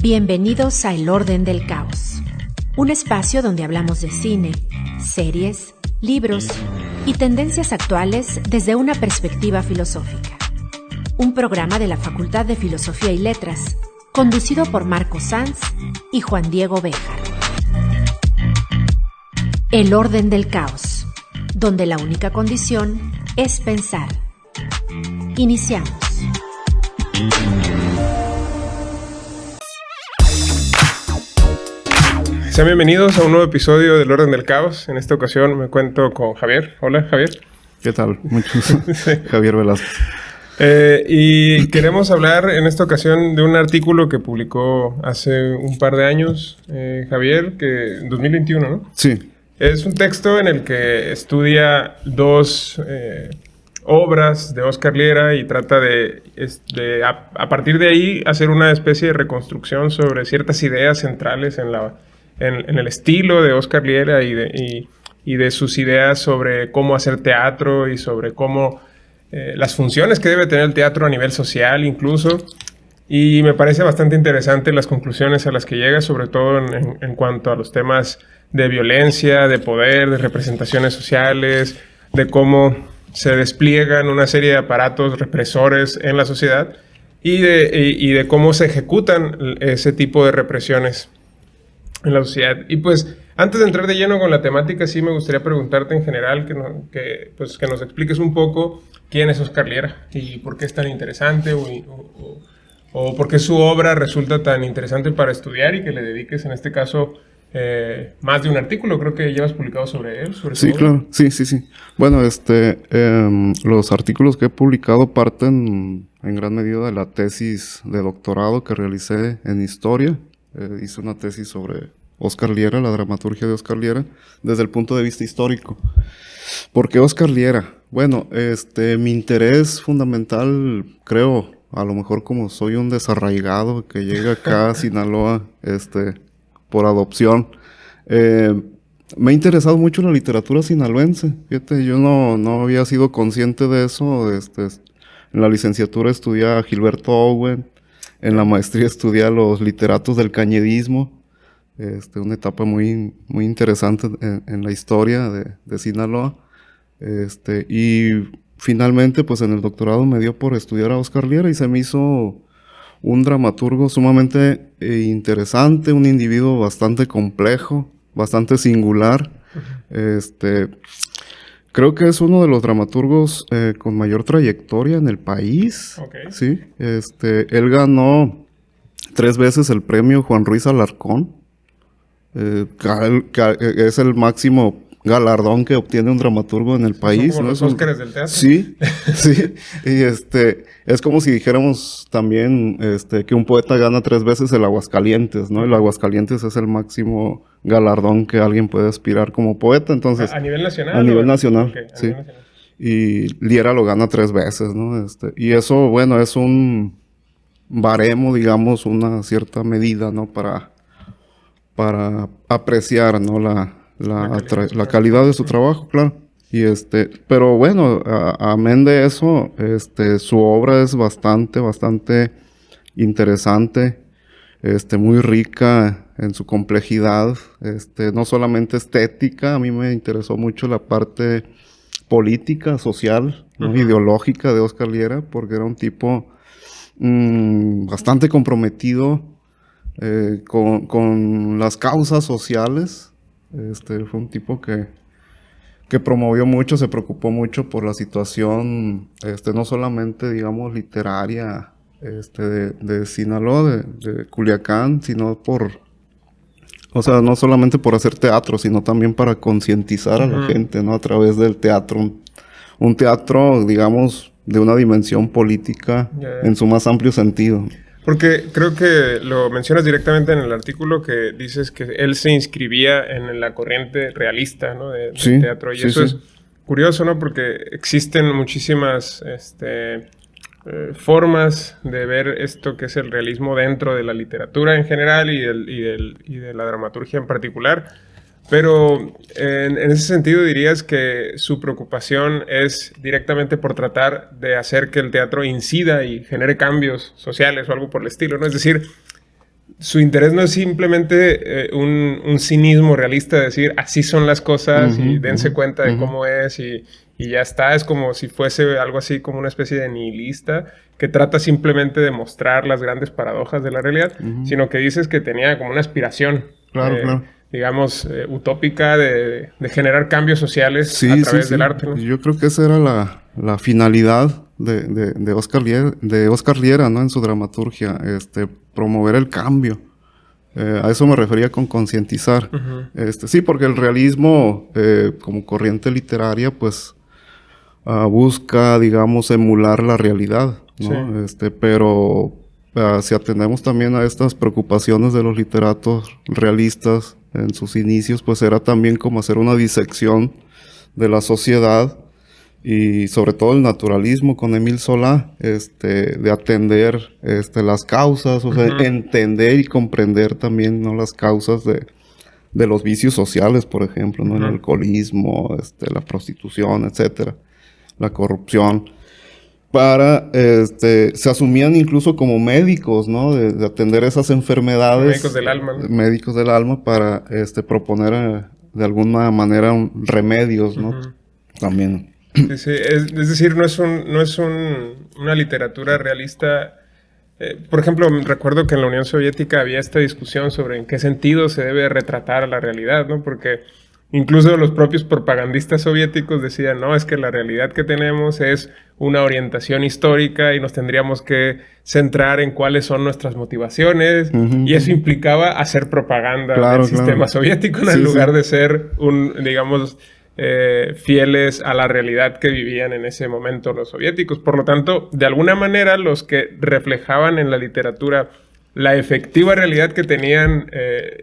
Bienvenidos a El Orden del Caos, un espacio donde hablamos de cine, series, libros y tendencias actuales desde una perspectiva filosófica. Un programa de la Facultad de Filosofía y Letras, conducido por Marco Sanz y Juan Diego Béjar. El Orden del Caos, donde la única condición es pensar. Iniciamos. Sean bienvenidos a un nuevo episodio del Orden del Caos. En esta ocasión me cuento con Javier. Hola, Javier. ¿Qué tal? Muchos. Javier Velázquez. Y queremos hablar en esta ocasión de un artículo que publicó hace un par de años, Javier, que en 2021, ¿no? Sí. Es un texto en el que estudia dos obras de Óscar Liera y trata de a partir de ahí hacer una especie de reconstrucción sobre ciertas ideas centrales en el estilo de Óscar Liera y de sus ideas sobre cómo hacer teatro y sobre cómo las funciones que debe tener el teatro a nivel social incluso. Y me parece bastante interesante las conclusiones a las que llega, sobre todo en cuanto a los temas de violencia, de poder, de representaciones sociales, de cómo se despliegan una serie de aparatos represores en la sociedad y de cómo se ejecutan ese tipo de represiones en la sociedad. Y pues, antes de entrar de lleno con la temática, sí me gustaría preguntarte en general que nos expliques un poco quién es Óscar Liera y por qué es tan interesante o por qué su obra resulta tan interesante para estudiar y que le dediques, en este caso, más de un artículo. Creo que llevas publicado sobre él. Sí, claro. Sí. Bueno, los artículos que he publicado parten en gran medida de la tesis de doctorado que realicé en Historia. Hice una tesis sobre Óscar Liera, la dramaturgia de Óscar Liera, desde el punto de vista histórico. ¿Por qué Óscar Liera? Bueno, mi interés fundamental, creo, a lo mejor como soy un desarraigado que llega acá a Sinaloa, por adopción, me ha interesado mucho la literatura sinaloense. Fíjate, yo no había sido consciente de eso. En la licenciatura estudié a Gilberto Owen. En la maestría estudié a los literatos del cañedismo, una etapa muy, muy interesante en la historia de Sinaloa. Y finalmente, pues en el doctorado me dio por estudiar a Óscar Liera y se me hizo un dramaturgo sumamente interesante, un individuo bastante complejo, bastante singular. Creo que es uno de los dramaturgos con mayor trayectoria en el país. Okay. Sí. Él ganó 3 veces el premio Juan Ruiz Alarcón. Es el máximo galardón que obtiene un dramaturgo en el país. Son como los Óscares del teatro. Sí, sí. Y es como si dijéramos también que un poeta gana 3 veces el Aguascalientes, ¿no? El Aguascalientes es el máximo galardón que alguien puede aspirar como poeta. Entonces, ¿A nivel nacional? A nivel nacional, Okay, sí. Nivel nacional. Y Liera lo gana 3 veces, ¿no? Y eso, bueno, es un baremo, digamos, una cierta medida, ¿no? Para apreciar, ¿no? La calidad de su trabajo, claro. Y pero bueno, amén de eso, su obra es bastante interesante, muy rica en su complejidad, no solamente estética. A mí me interesó mucho la parte política, social, ¿no? Ideológica de Óscar Liera, porque era un tipo bastante comprometido con las causas sociales. Fue un tipo que promovió mucho, se preocupó mucho por la situación, no solamente, digamos, literaria, de Sinaloa, de Culiacán, sino no solamente por hacer teatro, sino también para concientizar a la gente, ¿no? A través del teatro. Un teatro, digamos, de una dimensión política en su más amplio sentido. Porque creo que lo mencionas directamente en el artículo, que dices que él se inscribía en la corriente realista, ¿no? del teatro. Y eso es curioso, ¿no? Porque existen muchísimas formas de ver esto que es el realismo dentro de la literatura en general y de la dramaturgia en particular. Pero en ese sentido dirías que su preocupación es directamente por tratar de hacer que el teatro incida y genere cambios sociales o algo por el estilo, ¿no? Es decir, su interés no es simplemente un cinismo realista de decir así son las cosas y dense cuenta de cómo es y ya está. Es como si fuese algo así como una especie de nihilista que trata simplemente de mostrar las grandes paradojas de la realidad, sino que dices que tenía como una aspiración, Claro. digamos, utópica de generar cambios sociales a través del arte, ¿no? Yo creo que esa era la finalidad de Oscar Liera, ¿no? En su dramaturgia, promover el cambio. A eso me refería con concientizar. Sí, porque el realismo, como corriente literaria, pues busca, digamos, emular la realidad, ¿no? Sí. Pero si atendemos también a estas preocupaciones de los literatos realistas en sus inicios, pues era también como hacer una disección de la sociedad y sobre todo el naturalismo con Émile Zola, de atender las causas, o sea, entender y comprender también, ¿no? Las causas de los vicios sociales, por ejemplo, ¿no? El alcoholismo, la prostitución, etcétera, la corrupción. Se asumían incluso como médicos, ¿no? De atender esas enfermedades. Médicos del alma, ¿no? Médicos del alma para proponer de alguna manera remedios, ¿no? También. Sí, sí. Es decir, no es una literatura realista. Por ejemplo, recuerdo que en la Unión Soviética había esta discusión sobre en qué sentido se debe retratar a la realidad, ¿no? Porque incluso los propios propagandistas soviéticos decían, no, es que la realidad que tenemos es una orientación histórica y nos tendríamos que centrar en cuáles son nuestras motivaciones, y eso implicaba hacer propaganda del sistema soviético, ¿no? En lugar de ser digamos, fieles a la realidad que vivían en ese momento los soviéticos. Por lo tanto, de alguna manera, los que reflejaban en la literatura la efectiva realidad que tenían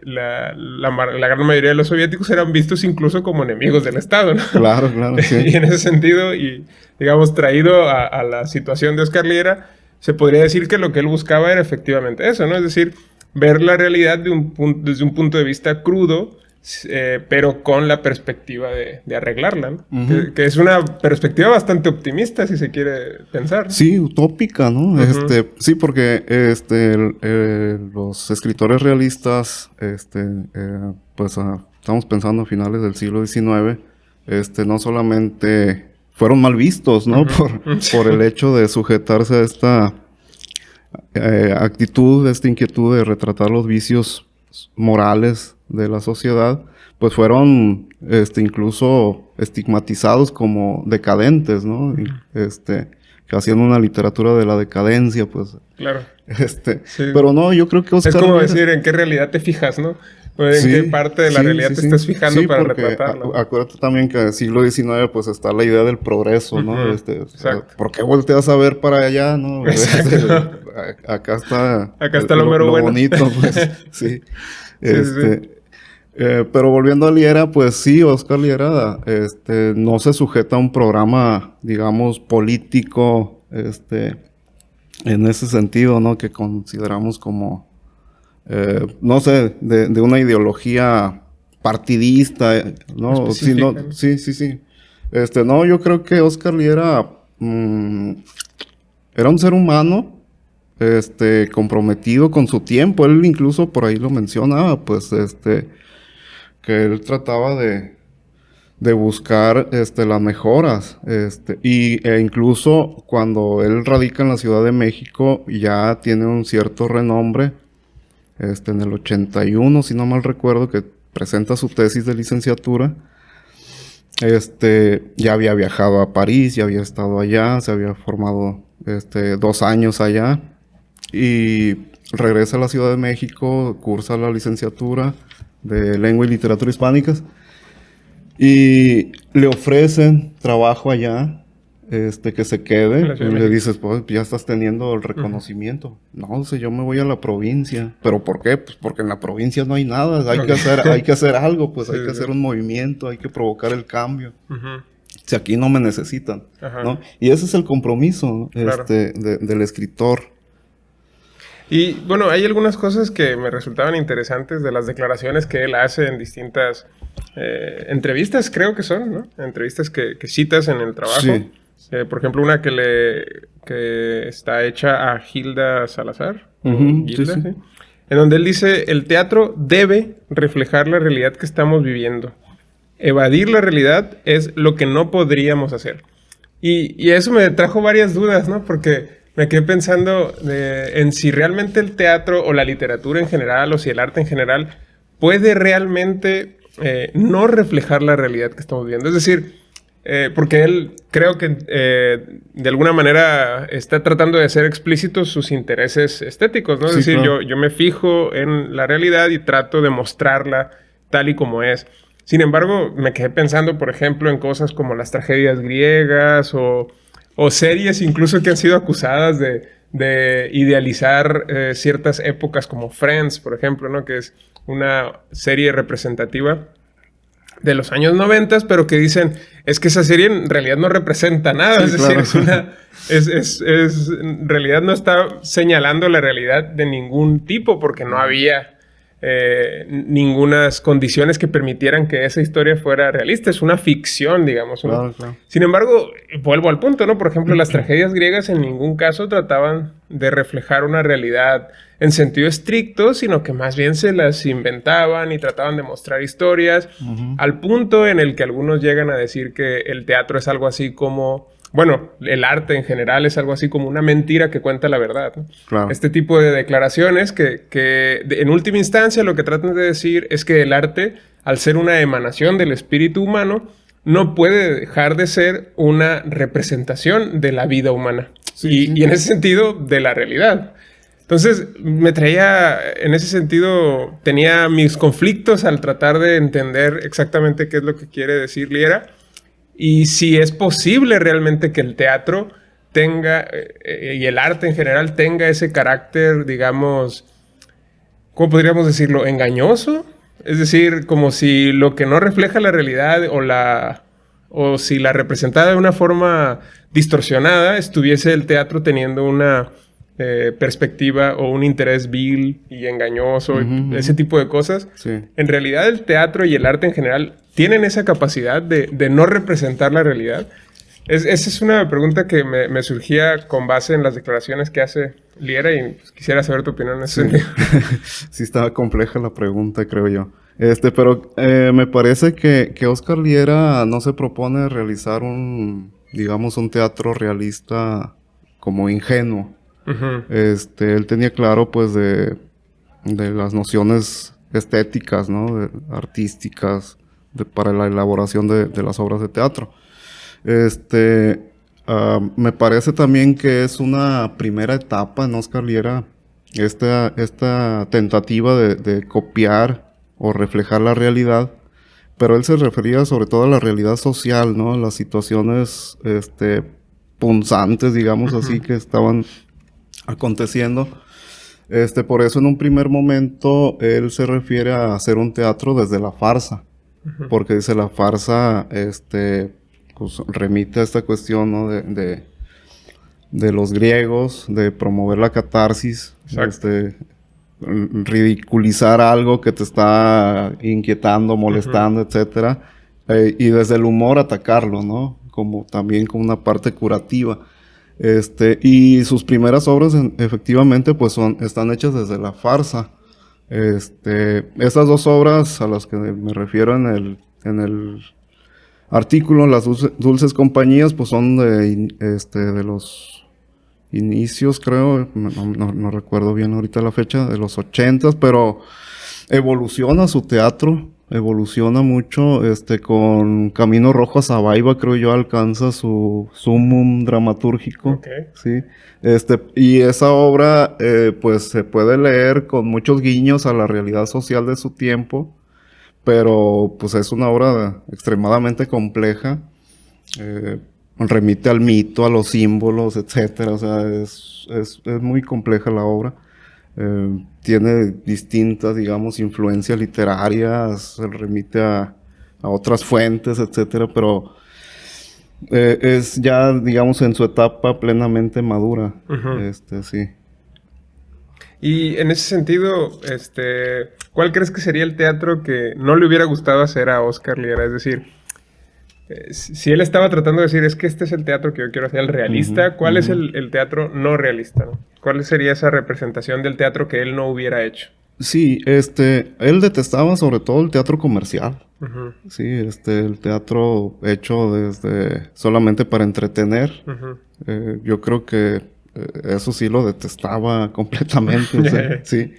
la gran mayoría de los soviéticos eran vistos incluso como enemigos del Estado, ¿no? Claro, sí. Y en ese sentido, y digamos, traído a la situación de Oscar Liera, se podría decir que lo que él buscaba era efectivamente eso, ¿no? Es decir, ver la realidad desde un punto de vista crudo, pero con la perspectiva de arreglarla, ¿no? Que es una perspectiva bastante optimista, si se quiere pensar. Sí, utópica, ¿no? Sí, porque los escritores realistas, pues estamos pensando a finales del siglo XIX, no solamente fueron mal vistos, ¿no? Por el hecho de sujetarse a esta actitud, esta inquietud de retratar los vicios morales de la sociedad, pues fueron incluso estigmatizados como decadentes, ¿no? Que hacían una literatura de la decadencia, pues. Claro. Sí. Pero no, yo creo que Oscar... Es como decir, ¿en qué realidad te fijas, no? ¿En qué parte de la realidad te estás fijando para retratarlo? Acuérdate también que en el siglo XIX pues está la idea del progreso, ¿no? Exacto. ¿Por qué volteas a ver para allá, no? Acá está lo mero bueno. Bonito, pues. Sí. Pero volviendo a Liera, pues sí, Oscar Liera, no se sujeta a un programa, digamos, político, en ese sentido, ¿no? Que consideramos como... no sé, de una ideología partidista, ¿no? Sí. No, yo creo que Oscar Liera era un ser humano, comprometido con su tiempo. Él incluso por ahí lo mencionaba, pues, que él trataba de buscar, las mejoras, e incluso cuando él radica en la Ciudad de México, ya tiene un cierto renombre. En el 81, si no mal recuerdo, que presenta su tesis de licenciatura, ya había viajado a París, ya había estado allá, se había formado 2 años allá, y regresa a la Ciudad de México, cursa la licenciatura de Lengua y Literatura Hispánicas, y le ofrecen trabajo allá, que se quede, y le dices, pues ya estás teniendo el reconocimiento. No, yo me voy a la provincia. ¿Pero por qué? Pues porque en la provincia no hay nada, hay que hacer algo, pues hay que hacer un movimiento, hay que provocar el cambio. Si aquí no me necesitan, ¿no? Y ese es el compromiso, ¿no? Claro. Del escritor. Y bueno, hay algunas cosas que me resultaban interesantes de las declaraciones que él hace en distintas entrevistas, creo que son, ¿no? Entrevistas que citas en el trabajo. Sí. Por ejemplo, una que está hecha a Gilda Salazar. Gilda, sí. en donde él dice, el teatro debe reflejar la realidad que estamos viviendo. Evadir la realidad es lo que no podríamos hacer. Y eso me trajo varias dudas, ¿no? Porque me quedé pensando en si realmente el teatro o la literatura en general o si el arte en general puede realmente no reflejar la realidad que estamos viviendo. Es decir, porque él creo que de alguna manera está tratando de hacer explícitos sus intereses estéticos, ¿no? Es decir, claro, yo me fijo en la realidad y trato de mostrarla tal y como es. Sin embargo, me quedé pensando, por ejemplo, en cosas como las tragedias griegas o series incluso que han sido acusadas de idealizar ciertas épocas como Friends, por ejemplo, ¿no? Que es una serie representativa de los años 90, pero que dicen, es que esa serie en realidad no representa nada. Sí, es decir, claro, en realidad no está señalando la realidad de ningún tipo porque no había ningunas condiciones que permitieran que esa historia fuera realista. Es una ficción, digamos, ¿no? Claro, claro. Sin embargo, vuelvo al punto, ¿no? Por ejemplo, las tragedias griegas en ningún caso trataban de reflejar una realidad en sentido estricto, sino que más bien se las inventaban y trataban de mostrar historias, al punto en el que algunos llegan a decir que el teatro es algo así como... Bueno, el arte en general es algo así como una mentira que cuenta la verdad, ¿no? Claro. Este tipo de declaraciones que en última instancia lo que tratan de decir es que el arte, al ser una emanación del espíritu humano, no puede dejar de ser una representación de la vida humana. Sí, y en ese sentido, de la realidad. Entonces, en ese sentido, tenía mis conflictos al tratar de entender exactamente qué es lo que quiere decir Liera. Y si es posible realmente que el teatro tenga, y el arte en general, tenga ese carácter, digamos, ¿cómo podríamos decirlo? Engañoso. Es decir, como si lo que no refleja la realidad o si la representara de una forma distorsionada, estuviese el teatro teniendo una perspectiva o un interés vil y engañoso, ese tipo de cosas. Sí. En realidad el teatro y el arte en general tienen esa capacidad de no representar la realidad. Esa es una pregunta que me surgía con base en las declaraciones que hace Liera y pues, quisiera saber tu opinión en ese sentido. Sí, estaba compleja la pregunta, creo yo. Pero me parece que Oscar Liera no se propone realizar un teatro realista como ingenuo. Él tenía claro, pues, de las nociones estéticas, ¿no? Artísticas, para la elaboración de las obras de teatro. Me parece también que es una primera etapa en Oscar Liera, esta tentativa de copiar o reflejar la realidad, pero él se refería sobre todo a la realidad social, ¿no? Las situaciones, punzantes, digamos así, que estaban aconteciendo. Por eso en un primer momento él se refiere a hacer un teatro desde la farsa, porque dice la farsa, pues remite a esta cuestión, ¿no? de los griegos, de promover la catarsis, ridiculizar algo que te está inquietando, molestando, etcétera, y desde el humor atacarlo, ¿no? También como una parte curativa. Y sus primeras obras efectivamente pues están hechas desde la farsa. Esas dos obras a las que me refiero en el artículo, Las Dulces Compañías, pues son de los inicios, creo, no recuerdo bien ahorita la fecha, de los 80s, pero evoluciona su teatro, evoluciona mucho, con Camino Rojo a Zabaiba, creo yo, alcanza su sumum dramatúrgico. Okay. Sí. Y esa obra, pues se puede leer con muchos guiños a la realidad social de su tiempo, pero pues es una obra extremadamente compleja, remite al mito, a los símbolos, etcétera. O sea, es muy compleja la obra. Tiene distintas, digamos, influencias literarias, se remite a otras fuentes, etcétera, pero es ya, digamos, en su etapa plenamente madura. Sí. Y en ese sentido, ¿cuál crees que sería el teatro que no le hubiera gustado hacer a Oscar Liera? Es decir, si él estaba tratando de decir, es que este es el teatro que yo quiero hacer, el realista, ¿cuál es el teatro no realista, ¿no? ¿Cuál sería esa representación del teatro que él no hubiera hecho? Sí, él detestaba sobre todo el teatro comercial. Ujú, Sí, el teatro hecho solamente para entretener. ujú. Yo creo que eso sí lo detestaba completamente, o Ya, sea, ya. sí.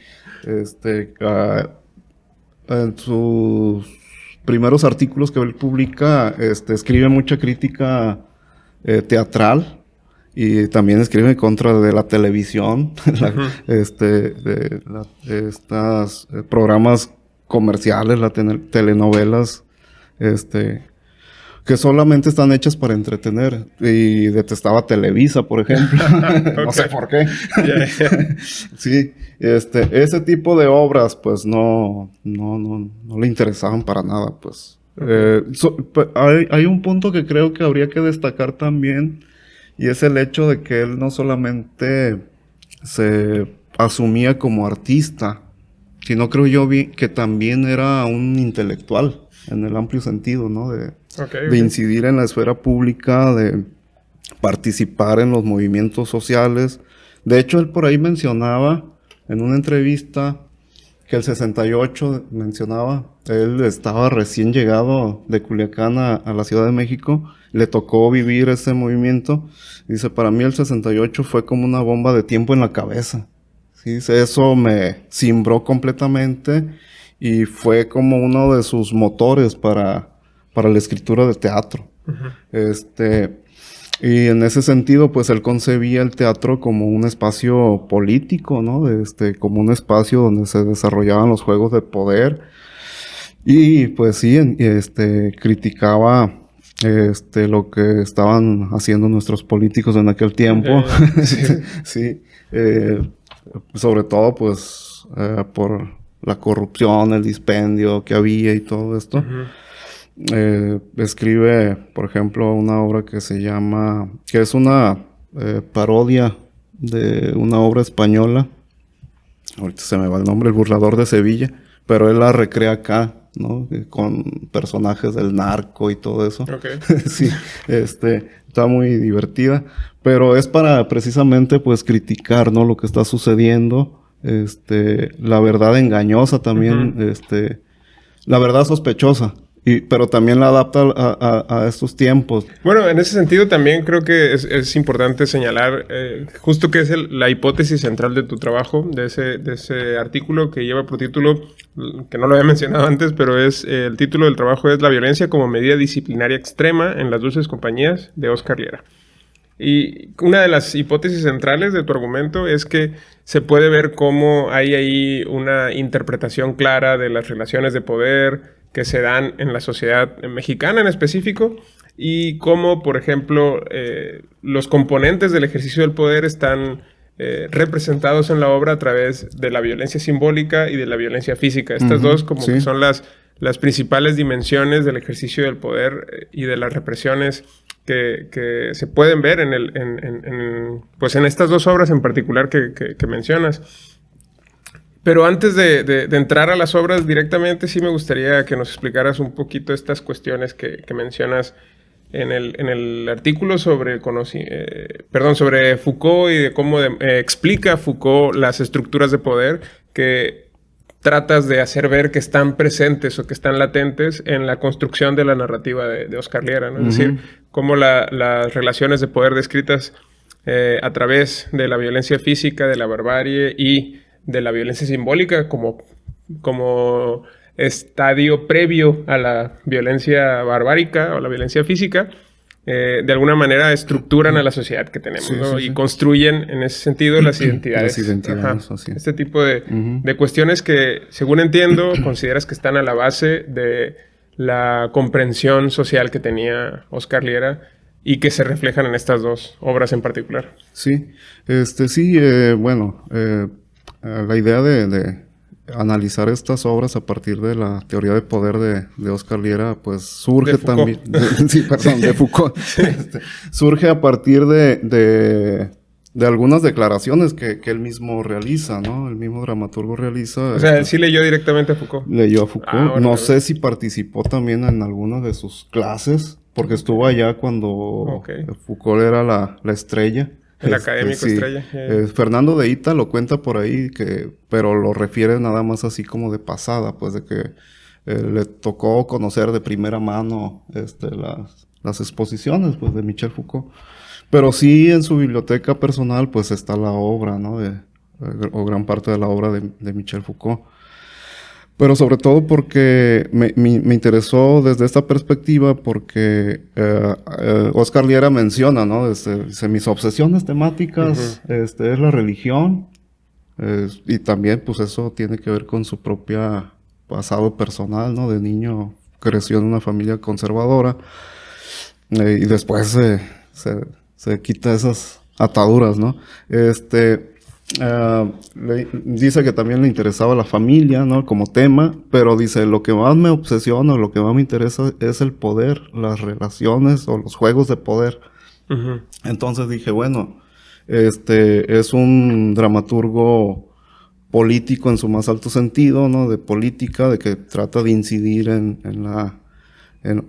Este, ah, en sus primeros artículos que él publica, escribe mucha crítica teatral y también escribe en contra de la televisión, Ujú. estas programas comerciales, telenovelas, este, que solamente están hechas para entretener. Y detestaba Televisa, por ejemplo. No Ok. sé por qué. Ya, ya. Sí, ese tipo de obras, pues no le interesaban para nada, pues. Ok. Hay un punto que creo que habría que destacar también, y es el hecho de que él no solamente se asumía como artista, sino creo yo vi que también era un intelectual, en el amplio sentido, ¿no? Ok, De ok. incidir en la esfera pública, de participar en los movimientos sociales. De hecho, él por ahí mencionaba en una entrevista que el 68 mencionaba, él estaba recién llegado de Culiacán a la Ciudad de México, le tocó vivir ese movimiento. Dice, para mí el 68 fue como una bomba de tiempo en la cabeza. Sí, dice, eso me cimbró completamente y fue como uno de sus motores para la escritura de teatro. Ujú. Este, y en ese sentido, pues él concebía el teatro como un espacio político, ¿no? Como un espacio donde se desarrollaban los juegos de poder. Y pues sí, criticaba lo que estaban haciendo nuestros políticos en aquel tiempo. Ya, ya. Sí. Sí, eh, sobre todo pues por la corrupción, el dispendio que había y todo esto. Ujú. Escribe, por ejemplo, una obra que es una parodia de una obra española. Ahorita se me va el nombre, El burlador de Sevilla, pero él la recrea acá, ¿no? Con personajes del narco y todo eso. Ok. Sí, está muy divertida, pero es para precisamente pues criticar, ¿no? Lo que está sucediendo, la verdad engañosa también, Ujú. la verdad sospechosa, pero también la adapta a estos tiempos. Bueno, en ese sentido también creo que es importante señalar justo que es la hipótesis central de tu trabajo, de ese artículo que lleva por título, que no lo había mencionado antes, pero el título del trabajo es La violencia como medida disciplinaria extrema en las dulces compañías de Oscar Liera. Y una de las hipótesis centrales de tu argumento es que se puede ver cómo hay ahí una interpretación clara de las relaciones de poder que se dan en la sociedad mexicana en específico y cómo, por ejemplo, los componentes del ejercicio del poder están representados en la obra a través de la violencia simbólica y de la violencia física. Estas dos como que Sí, son las principales dimensiones del ejercicio del poder y de las represiones que se pueden ver pues en estas dos obras en particular que mencionas. Pero antes de entrar a las obras directamente, sí me gustaría que nos explicaras un poquito estas cuestiones que mencionas en el artículo sobre Foucault y de cómo explica Foucault las estructuras de poder que tratas de hacer ver que están presentes o que están latentes en la construcción de la narrativa de Oscar Liera, ¿no? Es decir, cómo las relaciones de poder descritas a través de la violencia física, de la barbarie y de la violencia simbólica como estadio previo a la violencia barbárica o la violencia física, de alguna manera estructuran a la sociedad que tenemos, sí, ¿no? sí, Y sí. construyen en ese sentido las identidades. Las identidades, Ajá. así. Este tipo Ujú. de cuestiones que, según entiendo, consideras que están a la base de la comprensión social que tenía Oscar Liera y que se reflejan en estas dos obras en particular. Sí, sí, bueno, la idea de analizar estas obras a partir de la teoría de poder de Oscar Liera, pues surge De Foucault. también, sí, perdón, de Foucault, surge a partir de algunas declaraciones que él mismo realiza, ¿no? El mismo dramaturgo realiza, O sea, él sí leyó directamente a Foucault. leyó a Ah, Foucault. órale, No órale. sé si participó también en alguna de sus clases, porque estuvo allá cuando Ok. Foucault era la estrella El académico sí. estrella. Fernando de Ita lo cuenta por ahí, pero lo refiere nada más así como de pasada, pues de que le tocó conocer de primera mano las exposiciones pues, de Michel Foucault. Pero sí en su biblioteca personal pues está la obra, ¿no? O gran parte de la obra de Michel Foucault. Pero sobre todo porque me interesó desde esta perspectiva porque Oscar Liera menciona, ¿no? Dice, mis obsesiones temáticas es la religión y también pues eso tiene que ver con su propia pasado personal, ¿no? De niño creció en una familia conservadora y después se quita esas ataduras, ¿no? Dice que también le interesaba la familia, ¿no? Como tema, pero dice, lo que más me obsesiona, lo que más me interesa es el poder, las relaciones o los juegos de poder. Entonces dije, bueno, es un dramaturgo político en su más alto sentido, ¿no? De política, de que trata de incidir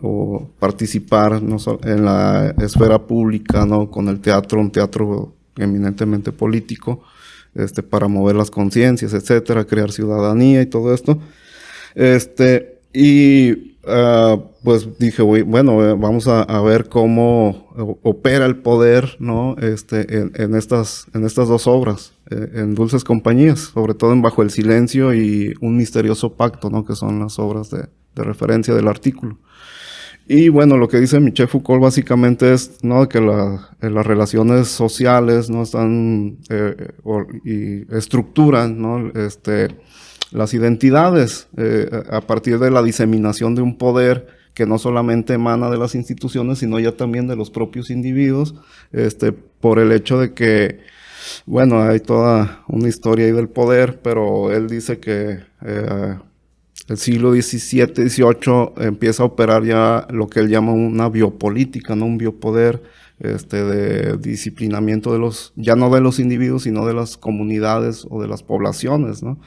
o participar no solo en la esfera pública, ¿no? Con el teatro, un teatro eminentemente político, para mover las conciencias, etcétera, crear ciudadanía y todo esto. Pues dije, bueno, vamos a ver cómo opera el poder, ¿no? En estas dos obras, en Dulces Compañías, sobre todo en Bajo el Silencio y Un Misterioso Pacto, ¿no? Que son las obras de referencia del artículo. Y bueno, lo que dice Michel Foucault básicamente es, ¿no? Que las relaciones sociales, ¿no? Están y estructuran, ¿no? Las identidades a partir de la diseminación de un poder que no solamente emana de las instituciones, sino ya también de los propios individuos, por el hecho de que, bueno, hay toda una historia ahí del poder, pero él dice que el siglo XVII, XVIII empieza a operar ya lo que él llama una biopolítica, ¿no? Un biopoder de disciplinamiento ya no de los individuos, sino de las comunidades o de las poblaciones, ¿no?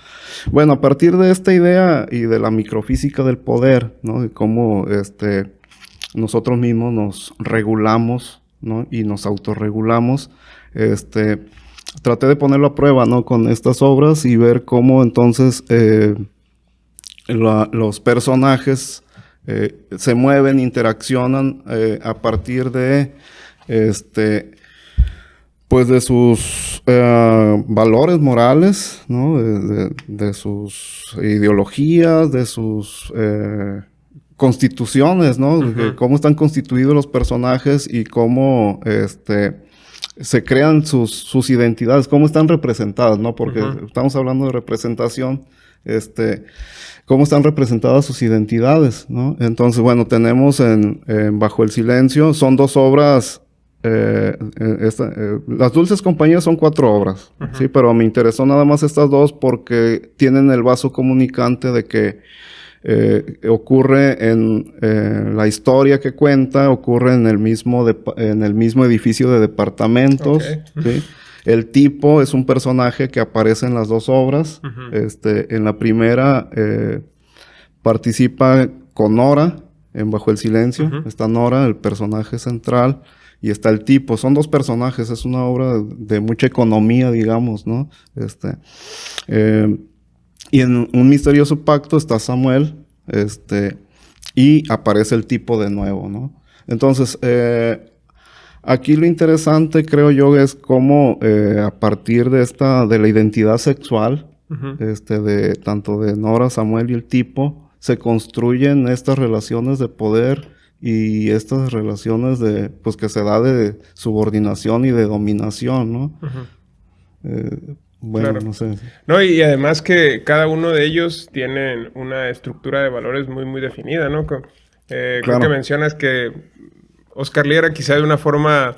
Bueno, a partir de esta idea y de la microfísica del poder, ¿no? De cómo nosotros mismos nos regulamos, ¿no? Y nos autorregulamos, traté de ponerlo a prueba, ¿no? Con estas obras y ver cómo entonces los personajes se mueven, interaccionan a partir de pues de sus valores morales, ¿no? De sus ideologías, de sus constituciones, ¿no? De cómo están constituidos los personajes y cómo se crean sus identidades, cómo están representadas, ¿no? Porque estamos hablando de representación, cómo están representadas sus identidades, ¿no? Entonces, bueno, tenemos en Bajo el Silencio, son dos obras, Las Dulces Compañías son 4 obras, sí, pero me interesó nada más estas dos porque tienen el vaso comunicante de que ocurre en la historia que cuenta, ocurre en el mismo edificio de departamentos, ¿sí? El tipo es un personaje que aparece en las dos obras. En la primera participa con Nora en Bajo el Silencio. Está Nora, el personaje central, y está el tipo. Son dos personajes, es una obra de mucha economía, digamos, ¿no? Y en Un Misterioso Pacto está Samuel, y aparece el tipo de nuevo, ¿no? Entonces, aquí lo interesante, creo yo, es cómo a partir de la identidad sexual, tanto de Nora, Samuel y el tipo, se construyen estas relaciones de poder y estas relaciones pues que se da de subordinación y de dominación, ¿no? Bueno, claro. No sé. No, y además que cada uno de ellos tienen una estructura de valores muy, muy definida, ¿no? Creo que mencionas que Oscar Liera, quizá de una forma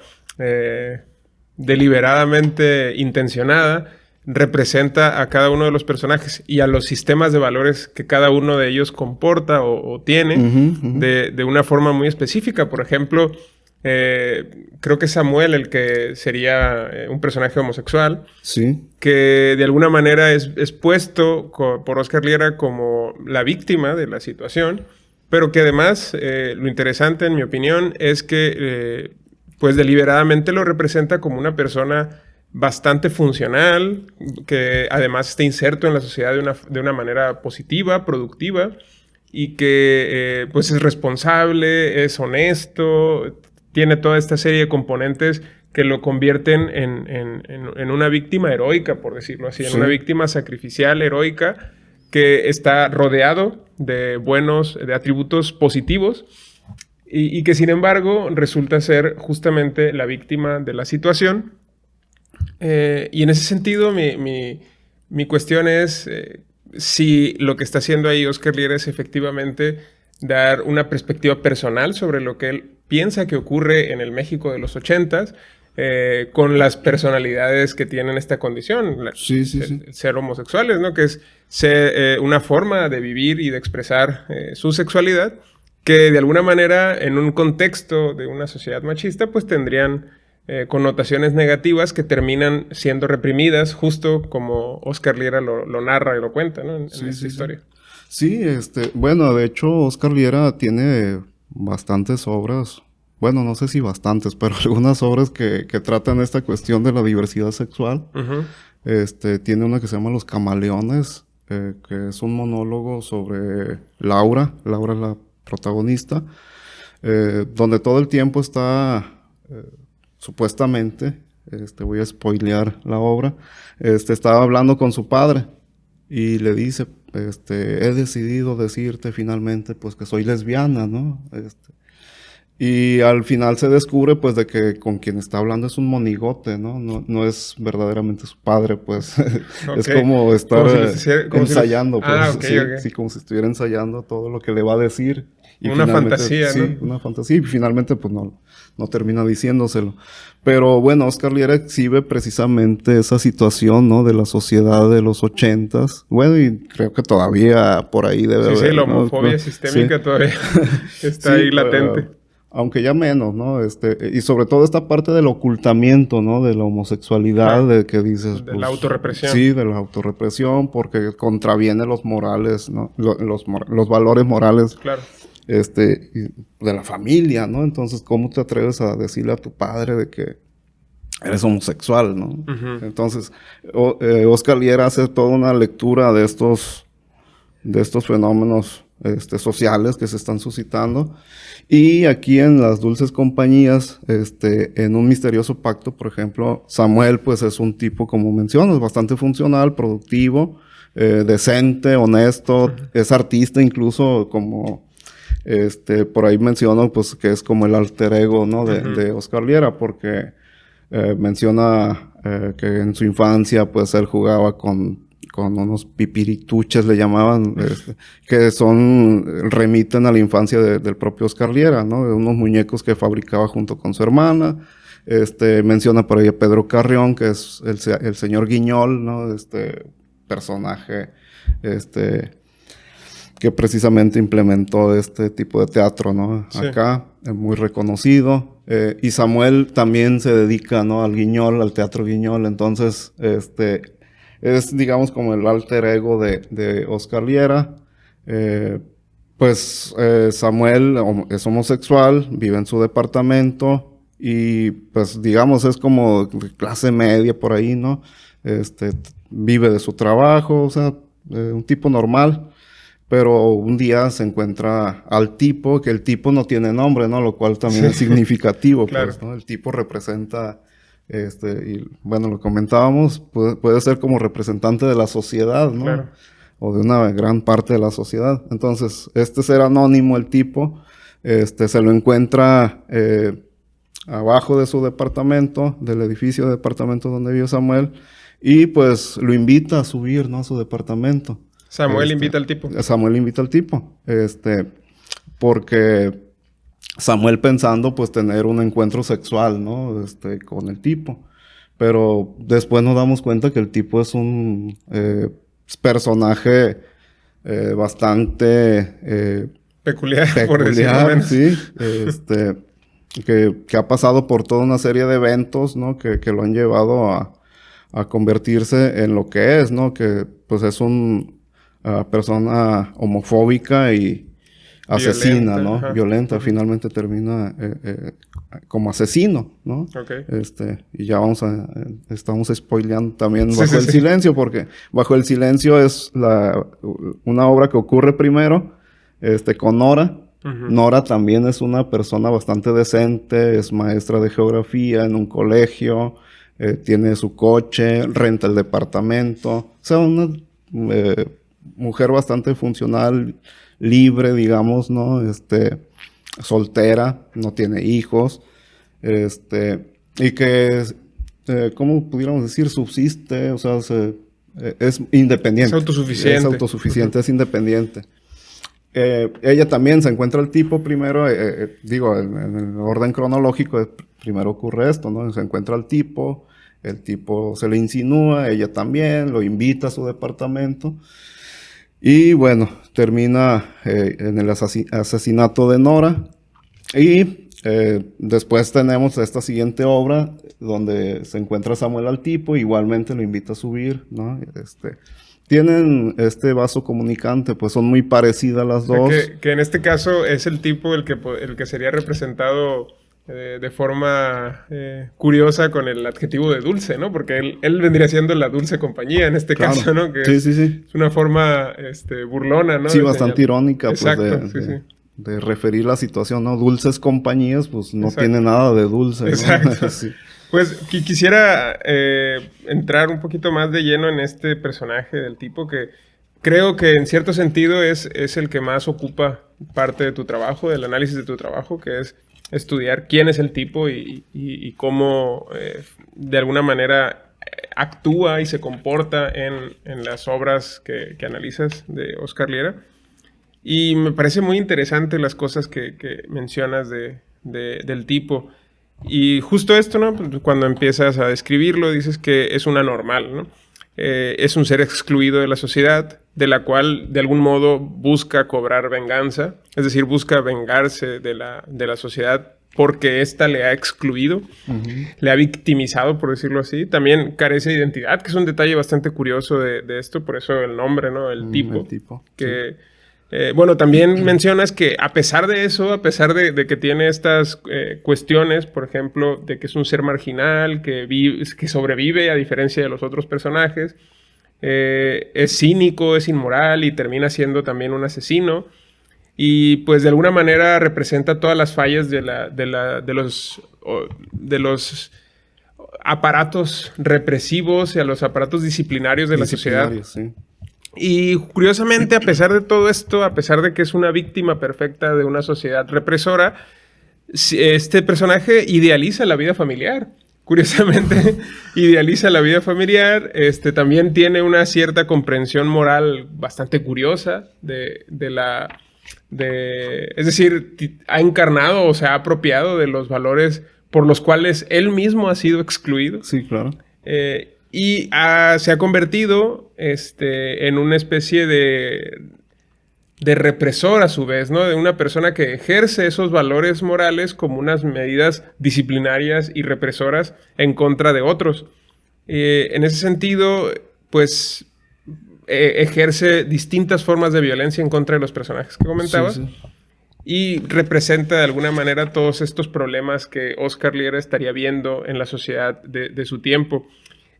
deliberadamente intencionada, representa a cada uno de los personajes y a los sistemas de valores que cada uno de ellos comporta o tiene de una forma muy específica. Por ejemplo, creo que Samuel, el que sería un personaje homosexual, sí, que de alguna manera es puesto por Oscar Liera como la víctima de la situación, pero que además lo interesante, en mi opinión, es que pues deliberadamente lo representa como una persona bastante funcional, que además está inserto en la sociedad de una manera positiva, productiva, y que pues es responsable, es honesto, tiene toda esta serie de componentes que lo convierten en una víctima heroica, por decirlo así, en una víctima sacrificial, heroica, que está rodeado de de atributos positivos, y que sin embargo resulta ser justamente la víctima de la situación. Y en ese sentido, mi cuestión es si lo que está haciendo ahí Oscar Liera es efectivamente dar una perspectiva personal sobre lo que él piensa que ocurre en el México de los 80s, con las personalidades que tienen esta condición, ser homosexuales, ¿no? Que es una forma de vivir y de expresar su sexualidad, que de alguna manera en un contexto de una sociedad machista pues tendrían connotaciones negativas que terminan siendo reprimidas, justo como Oscar Liera lo narra y lo cuenta, ¿no? en esta historia. Sí, bueno, de hecho Oscar Liera tiene bastantes obras, bueno, no sé si bastantes, pero algunas obras que tratan esta cuestión de la diversidad sexual. Tiene una que se llama Los Camaleones, que es un monólogo sobre Laura es la protagonista, donde todo el tiempo está, supuestamente, voy a spoilear la obra, estaba hablando con su padre y le dice, he decidido decirte finalmente pues que soy lesbiana, ¿no? Y al final se descubre pues de que con quien está hablando es un monigote, ¿no? No es verdaderamente su padre, pues. Es como estar ensayando, pues. Sí, como si estuviera ensayando todo lo que le va a decir. Y una fantasía, ¿no? Sí, una fantasía. Y finalmente pues no termina diciéndoselo. Pero bueno, Oscar Liera exhibe precisamente esa situación, ¿no? De la sociedad de los 80s. Bueno, y creo que todavía por ahí debe haber, sí, la homofobia sistémica todavía está ahí latente. Aunque ya menos, ¿no? Y sobre todo esta parte del ocultamiento, ¿no? De la homosexualidad, de que dices... De la autorrepresión. Sí, de la autorrepresión, porque contraviene los morales, ¿no? Los valores morales. Claro. De la familia, ¿no? Entonces, ¿cómo te atreves a decirle a tu padre de que eres homosexual, ¿no? Entonces, Oscar Liera hace toda una lectura de estos fenómenos sociales que se están suscitando. Y aquí en Las Dulces Compañías, en Un Misterioso Pacto, por ejemplo, Samuel, pues es un tipo, como mencionas, bastante funcional, productivo, decente, honesto, es artista incluso, como, por ahí menciono, pues, que es como el alter ego, ¿no? De Oscar Liera, porque menciona que en su infancia, pues, él jugaba con unos pipirituches, le llamaban, que remiten a la infancia del propio Oscar Liera, ¿no? De unos muñecos que fabricaba junto con su hermana. Menciona por ahí a Pedro Carrión, que es el señor Guiñol, ¿no? Personaje, que precisamente implementó este tipo de teatro, ¿no? Sí. Acá, muy reconocido. Y Samuel también se dedica, ¿no? Al Guiñol, al teatro Guiñol. Entonces, es, digamos, como el alter ego de Oscar Liera. Samuel es homosexual, vive en su departamento y, pues, digamos, es como de clase media por ahí, ¿no? Vive de su trabajo, o sea, un tipo normal. Pero un día se encuentra al tipo, que el tipo no tiene nombre, ¿no? Lo cual también es significativo, claro. Pues, ¿no? El tipo representa... y bueno, lo comentábamos, puede ser como representante de la sociedad, ¿no? Claro. O de una gran parte de la sociedad. Entonces, ser anónimo, el tipo, se lo encuentra abajo de su departamento, del edificio de departamento donde vive Samuel, y pues lo invita a subir, ¿no? A su departamento. Samuel invita al tipo. Samuel invita al tipo, porque... Samuel pensando, pues, tener un encuentro sexual, ¿no? Con el tipo. Pero después nos damos cuenta que el tipo es un personaje bastante... peculiar, por decirlo menos. Sí. Que ha pasado por toda una serie de eventos, ¿no? Que lo han llevado a convertirse en lo que es, ¿no? Que, pues, es una persona homofóbica y asesina, Violenta, ¿no? ajá. Violenta, finalmente termina como asesino, ¿no? Ok. Y ya estamos spoileando también Sí, Bajo sí, el sí. Silencio, porque Bajo el Silencio es una obra que ocurre primero, con Nora. Ujú. Nora también es una persona bastante decente, es maestra de geografía en un colegio, tiene su coche, renta el departamento, o sea, una eh, mujer bastante funcional, libre, digamos, ¿no? Soltera, no tiene hijos, y que, ¿cómo pudiéramos decir? Subsiste, o sea, es Es independiente, autosuficiente. Ujú. es independiente. Ella también se encuentra el tipo primero, digo, en el orden cronológico, primero ocurre esto, ¿no? Se encuentra el tipo se le insinúa, ella también, lo invita a su departamento. Y bueno, termina en el asesinato de Nora. Y después tenemos esta siguiente obra donde se encuentra Samuel al tipo, igualmente lo invita a subir, ¿no? Tienen este vaso comunicante, pues son muy parecidas las O sea, dos. que en este caso es el tipo el que sería representado de forma curiosa con el adjetivo de dulce, ¿no? Porque él vendría siendo la dulce compañía en este Claro, caso, ¿no? Que sí, sí, sí. es una forma burlona, ¿no? Sí, De bastante irónica, pues, Exacto, sí, sí. de referir la situación, ¿no? Dulces compañías, pues no tiene Exacto. nada de dulce, ¿no? Exacto. Sí. Pues quisiera entrar un poquito más de lleno en este personaje del tipo que creo que en cierto sentido es el que más ocupa parte de tu trabajo, del análisis de tu trabajo, que es estudiar quién es el tipo y cómo de alguna manera actúa y se comporta en las obras que analizas de Oscar Liera. Y me parece muy interesante las cosas que mencionas del tipo. Y justo esto, ¿no? Pues cuando empiezas a describirlo, dices que es un anormal, ¿no? Es un ser excluido de la sociedad, de la cual de algún modo busca cobrar venganza, es decir, busca vengarse de la sociedad porque ésta le ha excluido, le ha victimizado, por decirlo así. También carece de identidad, que es un detalle bastante curioso de esto, por eso el nombre, ¿no? El tipo. El tipo, Que, sí. bueno, también mencionas que a pesar de eso, a pesar de que tiene estas cuestiones, por ejemplo, de que es un ser marginal, que sobrevive a diferencia de los otros personajes, es cínico, es inmoral y termina siendo también un asesino. Y pues de alguna manera representa todas las fallas de los aparatos represivos y a los aparatos disciplinarios de la sociedad. Disciplinario, sí. Y curiosamente, a pesar de todo esto, a pesar de que es una víctima perfecta de una sociedad represora, este personaje idealiza la vida familiar. Curiosamente, idealiza la vida familiar. También tiene una cierta comprensión moral bastante curiosa es decir, ha encarnado o se ha apropiado de los valores por los cuales él mismo ha sido excluido. Sí, claro. Se ha convertido en una especie de represor a su vez, ¿no? De una persona que ejerce esos valores morales como unas medidas disciplinarias y represoras en contra de otros. En ese sentido, pues ejerce distintas formas de violencia en contra de los personajes que comentabas. Sí, sí. Y representa de alguna manera todos estos problemas que Oscar Liera estaría viendo en la sociedad de su tiempo.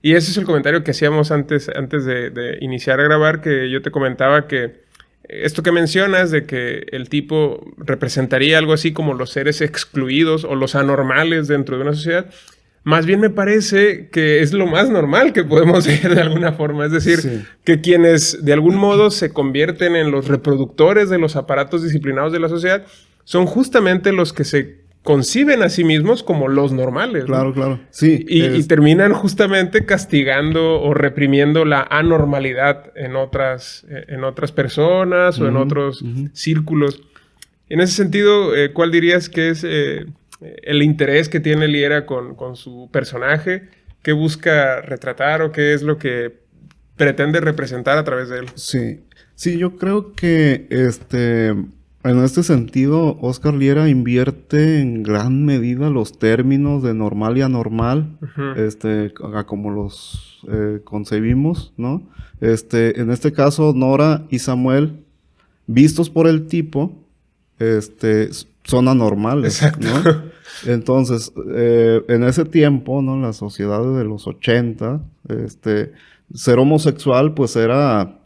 Y ese es el comentario que hacíamos antes de iniciar a grabar, que yo te comentaba que esto que mencionas de que el tipo representaría algo así como los seres excluidos o los anormales dentro de una sociedad, más bien me parece que es lo más normal que podemos ver de alguna forma. Es decir, Sí. que quienes de algún modo se convierten en los reproductores de los aparatos disciplinados de la sociedad son justamente los que se conciben a sí mismos como los normales. Claro, ¿no? claro. Sí. Y terminan justamente castigando o reprimiendo la anormalidad en otras personas o en otros círculos. En ese sentido, ¿cuál dirías que es el interés que tiene Liera con su personaje? ¿Qué busca retratar o qué es lo que pretende representar a través de él? Sí. Sí, yo creo que en este sentido, Oscar Liera invierte en gran medida los términos de normal y anormal, a como los concebimos, ¿no? En este caso, Nora y Samuel, vistos por el tipo, son anormales, Exacto. ¿no? Entonces, en ese tiempo, ¿no? En la sociedad de los 80, ser homosexual, pues era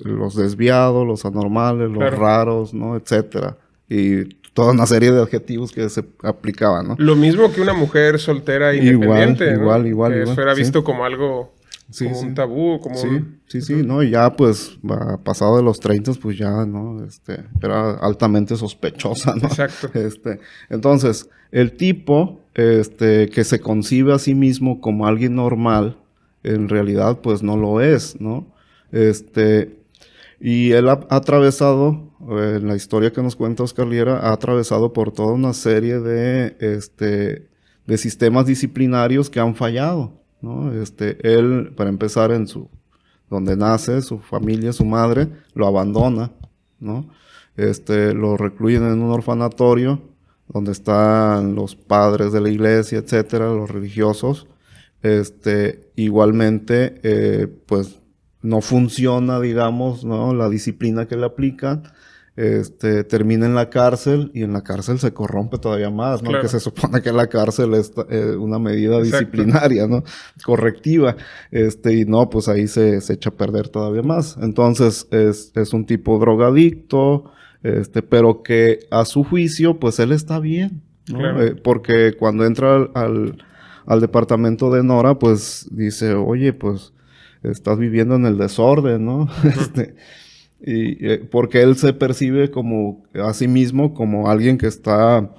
los desviados, los anormales, los Claro. raros, ¿no? Etcétera. Y toda una serie de adjetivos que se aplicaban, ¿no? Lo mismo que una mujer soltera Igual, independiente, ¿no? igual. Que eso era Sí. visto como algo, Sí, como sí. un tabú, como un... Sí, ¿no? Y ya, pues, pasado de los 30, pues ya, ¿no? Era altamente sospechosa, ¿no? Exacto. Entonces, el tipo, que se concibe a sí mismo como alguien normal, en realidad, pues, no lo es, ¿no? Y él ha atravesado, en la historia que nos cuenta Oscar Liera, ha atravesado por toda una serie de sistemas disciplinarios que han fallado, ¿no? Él, para empezar, donde nace, su familia, su madre, lo abandona, ¿no? Lo recluyen en un orfanatorio, donde están los padres de la iglesia, etcétera, los religiosos. Igualmente, pues, no funciona, digamos, ¿no? La disciplina que le aplican. Termina en la cárcel y en la cárcel se corrompe todavía más, ¿no? Claro. Que se supone que la cárcel es una medida Exacto. disciplinaria, ¿no? Correctiva. Y no, pues ahí se echa a perder todavía más. Entonces, es un tipo drogadicto, pero que a su juicio, pues él está bien, ¿no? Claro. Porque cuando entra al departamento de Nora, pues dice, oye, pues estás viviendo en el desorden, ¿no? Porque él se percibe como a sí mismo como alguien que está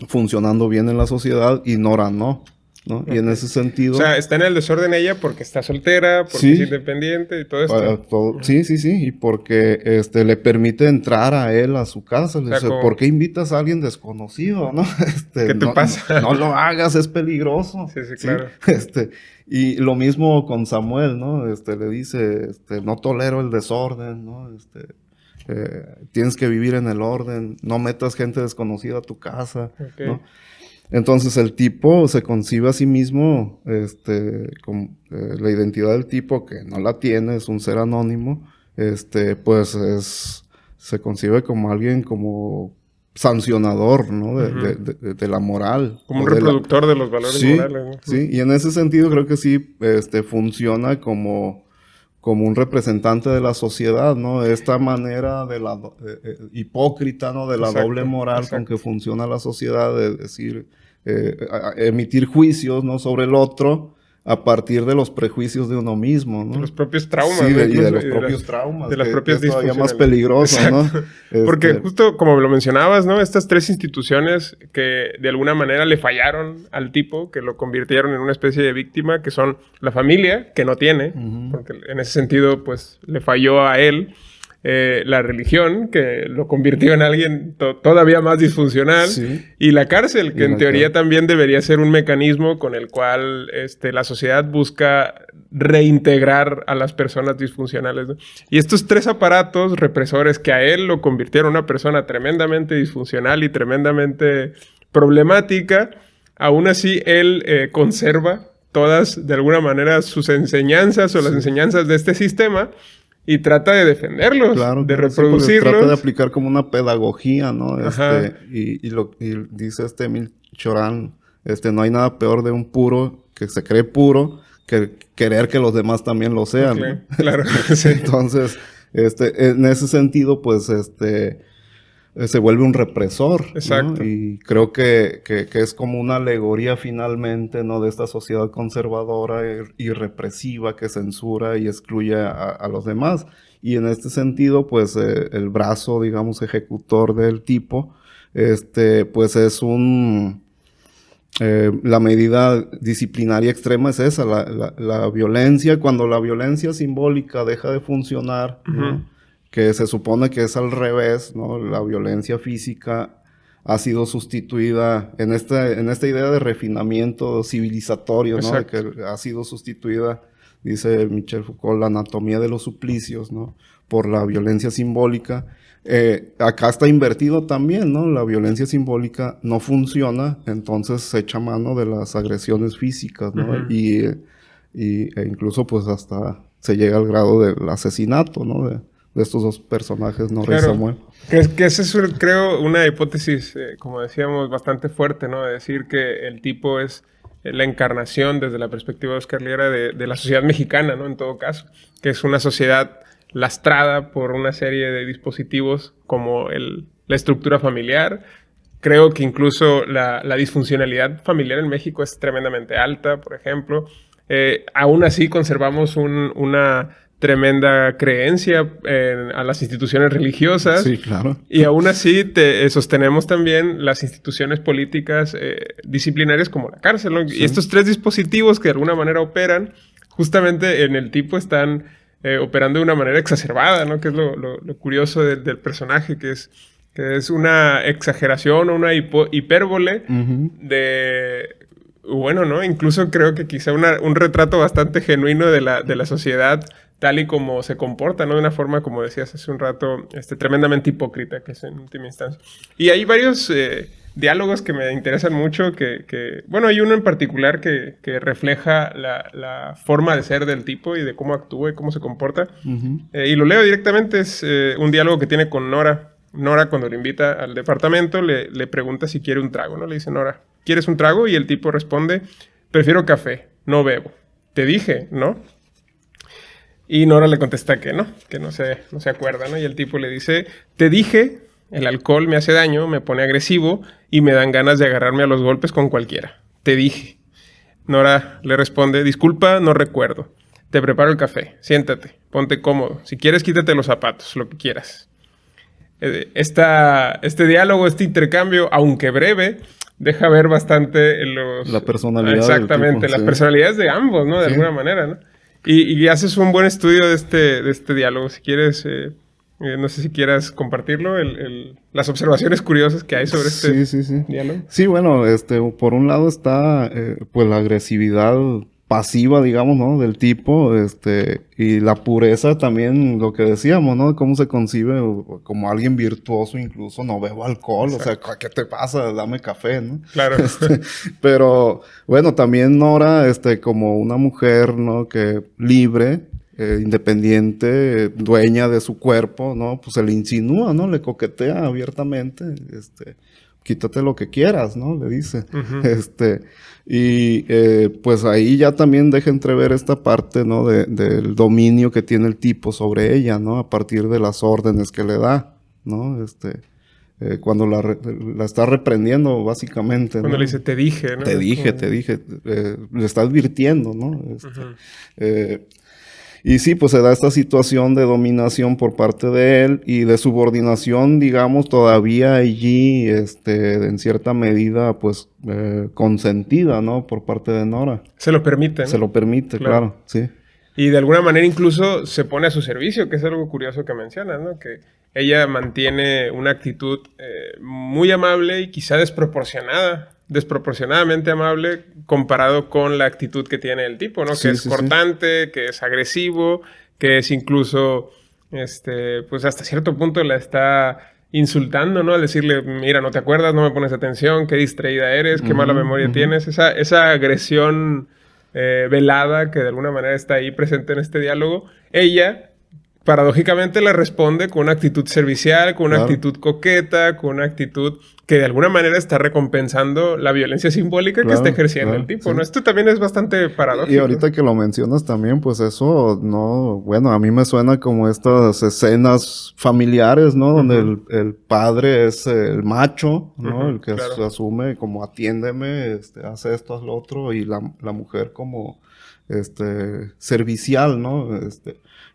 funcionando bien en la sociedad y Nora no, ¿no? Y en ese sentido... O sea, está en el desorden ella porque está soltera, porque Sí. es independiente y todo esto. Sí, y porque le permite entrar a él a su casa. Le sea, dice, como- ¿por qué invitas a alguien desconocido, no? ¿Qué te pasa? No lo hagas, es peligroso. Sí, claro. Y lo mismo con Samuel, ¿no? Le dice, no tolero el desorden, ¿no? Tienes que vivir en el orden, no metas gente desconocida a tu casa, Ok. ¿no? Entonces el tipo se concibe a sí mismo, con la identidad del tipo que no la tiene, es un ser anónimo, pues se concibe como alguien como sancionador, ¿no? De la moral. Como un o de la- reproductor de los valores Sí, morales, ¿no? sí, y en ese sentido creo que sí, funciona como un representante de la sociedad, ¿no? Esta manera de la hipócrita, ¿no? De la Exacto, doble moral exacto. con que funciona la sociedad, de decir, emitir juicios, ¿no? Sobre el otro a partir de los prejuicios de uno mismo, ¿no? De los propios traumas. Sí, ¿no? y de Incluso, los y propios traumas. De las que propias es todavía más disfuncionalidades. peligroso, Exacto. ¿no? Porque justo como lo mencionabas, ¿no? Estas tres instituciones que de alguna manera le fallaron al tipo, que lo convirtieron en una especie de víctima, que son la familia, que no tiene, porque en ese sentido, pues, le falló a él. La religión, que lo convirtió en alguien todavía más disfuncional, Sí. y la cárcel, que Y en la teoría cárcel. también debería ser un mecanismo con el cual la sociedad busca reintegrar a las personas disfuncionales, ¿no? Y estos tres aparatos represores que a él lo convirtieron en una persona tremendamente disfuncional y tremendamente problemática, aún así él conserva todas, de alguna manera, sus enseñanzas o las enseñanzas de este sistema y trata de defenderlos, Claro, de claro, sí, porque reproducirlos. trata de aplicar como una pedagogía, ¿no? Ajá. Y dice Emil Chorán, no hay nada peor de un puro que se cree puro que querer que los demás también lo sean, Ok, ¿no? claro, sí. Entonces, en ese sentido, pues, se vuelve un represor, ¿no? Exacto. Y creo que es como una alegoría finalmente, ¿no? De esta sociedad conservadora y represiva que censura y excluye a los demás. Y en este sentido, pues, el brazo, digamos, ejecutor del tipo, pues es la medida disciplinaria extrema es esa, la violencia. Cuando la violencia simbólica deja de funcionar, ¿no? Que se supone que es al revés, ¿no? La violencia física ha sido sustituida en esta idea de refinamiento civilizatorio, ¿no? De que ha sido sustituida, dice Michel Foucault, la anatomía de los suplicios, ¿no? Por la violencia simbólica. Acá está invertido también, ¿no? La violencia simbólica no funciona, entonces se echa mano de las agresiones físicas, ¿no? E incluso pues hasta se llega al grado del asesinato, ¿no? De estos dos personajes, Nora y Claro. Samuel. Que esa es, creo, una hipótesis, como decíamos, bastante fuerte, ¿no? De decir que el tipo es la encarnación, desde la perspectiva de Oscar Liera, de la sociedad mexicana, ¿no? En todo caso, que es una sociedad lastrada por una serie de dispositivos como la estructura familiar. Creo que incluso la disfuncionalidad familiar en México es tremendamente alta, por ejemplo. Aún así conservamos una tremenda creencia a las instituciones religiosas. Sí, claro. Y aún así sostenemos también las instituciones políticas disciplinarias como la cárcel, ¿no? Sí. Y estos tres dispositivos que de alguna manera operan, justamente en el tipo están operando de una manera exacerbada, ¿no? Que es lo curioso del personaje, que es una exageración o una hipérbole de... Bueno, ¿no? Incluso creo que quizá un retrato bastante genuino de la sociedad tal y como se comporta, ¿no? De una forma, como decías hace un rato, tremendamente hipócrita, que es en última instancia. Y hay varios diálogos que me interesan mucho, bueno, hay uno en particular que refleja la forma de ser del tipo y de cómo actúa y cómo se comporta. Y lo leo directamente, es un diálogo que tiene con Nora. Nora, cuando le invita al departamento, le pregunta si quiere un trago, ¿no? Le dice, Nora, ¿quieres un trago? Y el tipo responde, prefiero café, no bebo. Te dije, ¿no? Y Nora le contesta que no se acuerda, ¿no? Y el tipo le dice, te dije, el alcohol me hace daño, me pone agresivo y me dan ganas de agarrarme a los golpes con cualquiera. Te dije. Nora le responde, disculpa, no recuerdo. Te preparo el café, siéntate, ponte cómodo. Si quieres, quítate los zapatos, lo que quieras. Este diálogo, este intercambio, aunque breve, deja ver bastante la personalidad exactamente, del tipo, las sí. personalidades de ambos, ¿no? De Sí. alguna manera, ¿no? Y haces un buen estudio de este diálogo. Si quieres, no sé si quieras compartirlo, las observaciones curiosas que hay sobre este diálogo. Sí, bueno, por un lado está pues la agresividad pasiva, digamos, ¿no? Del tipo, y la pureza también, lo que decíamos, ¿no? Cómo se concibe como alguien virtuoso, incluso no bebo alcohol. Exacto. O sea, ¿qué te pasa? Dame café, ¿no? Claro. Pero, bueno, también Nora, como una mujer, ¿no? Que libre, independiente, dueña de su cuerpo, ¿no? Pues se le insinúa, ¿no? Le coquetea abiertamente, quítate lo que quieras, ¿no? Le dice. Y pues ahí ya también deja entrever esta parte, ¿no? Del dominio que tiene el tipo sobre ella, ¿no? A partir de las órdenes que le da, ¿no? Cuando la está reprendiendo, básicamente, cuando ¿no? le dice, te dije, ¿no? Te dije, le está advirtiendo, ¿no? Y sí, pues se da esta situación de dominación por parte de él y de subordinación, digamos, todavía allí, en cierta medida, pues, consentida, ¿no? Por parte de Nora. Se lo permite, ¿no? Se lo permite, claro, sí. Y de alguna manera incluso se pone a su servicio, que es algo curioso que mencionas, ¿no? Que ella mantiene una actitud muy amable y quizá desproporcionadamente amable comparado con la actitud que tiene el tipo, ¿no? Sí, que es cortante, que es agresivo, que es incluso, pues hasta cierto punto la está insultando, ¿no? Al decirle, mira, no te acuerdas, no me pones atención, qué distraída eres, qué mala memoria tienes. Esa agresión velada que de alguna manera está ahí presente en este diálogo, ella paradójicamente le responde con una actitud servicial, con una actitud coqueta, con una actitud que de alguna manera está recompensando la violencia simbólica que está ejerciendo el tipo, ¿no? Esto también es bastante paradójico. Y ahorita que lo mencionas también, pues eso, no, bueno, a mí me suena como estas escenas familiares, ¿no? Donde el padre es el macho, ¿no? El que se asume como atiéndeme, hace esto, haz lo otro, y la mujer como, servicial, ¿no?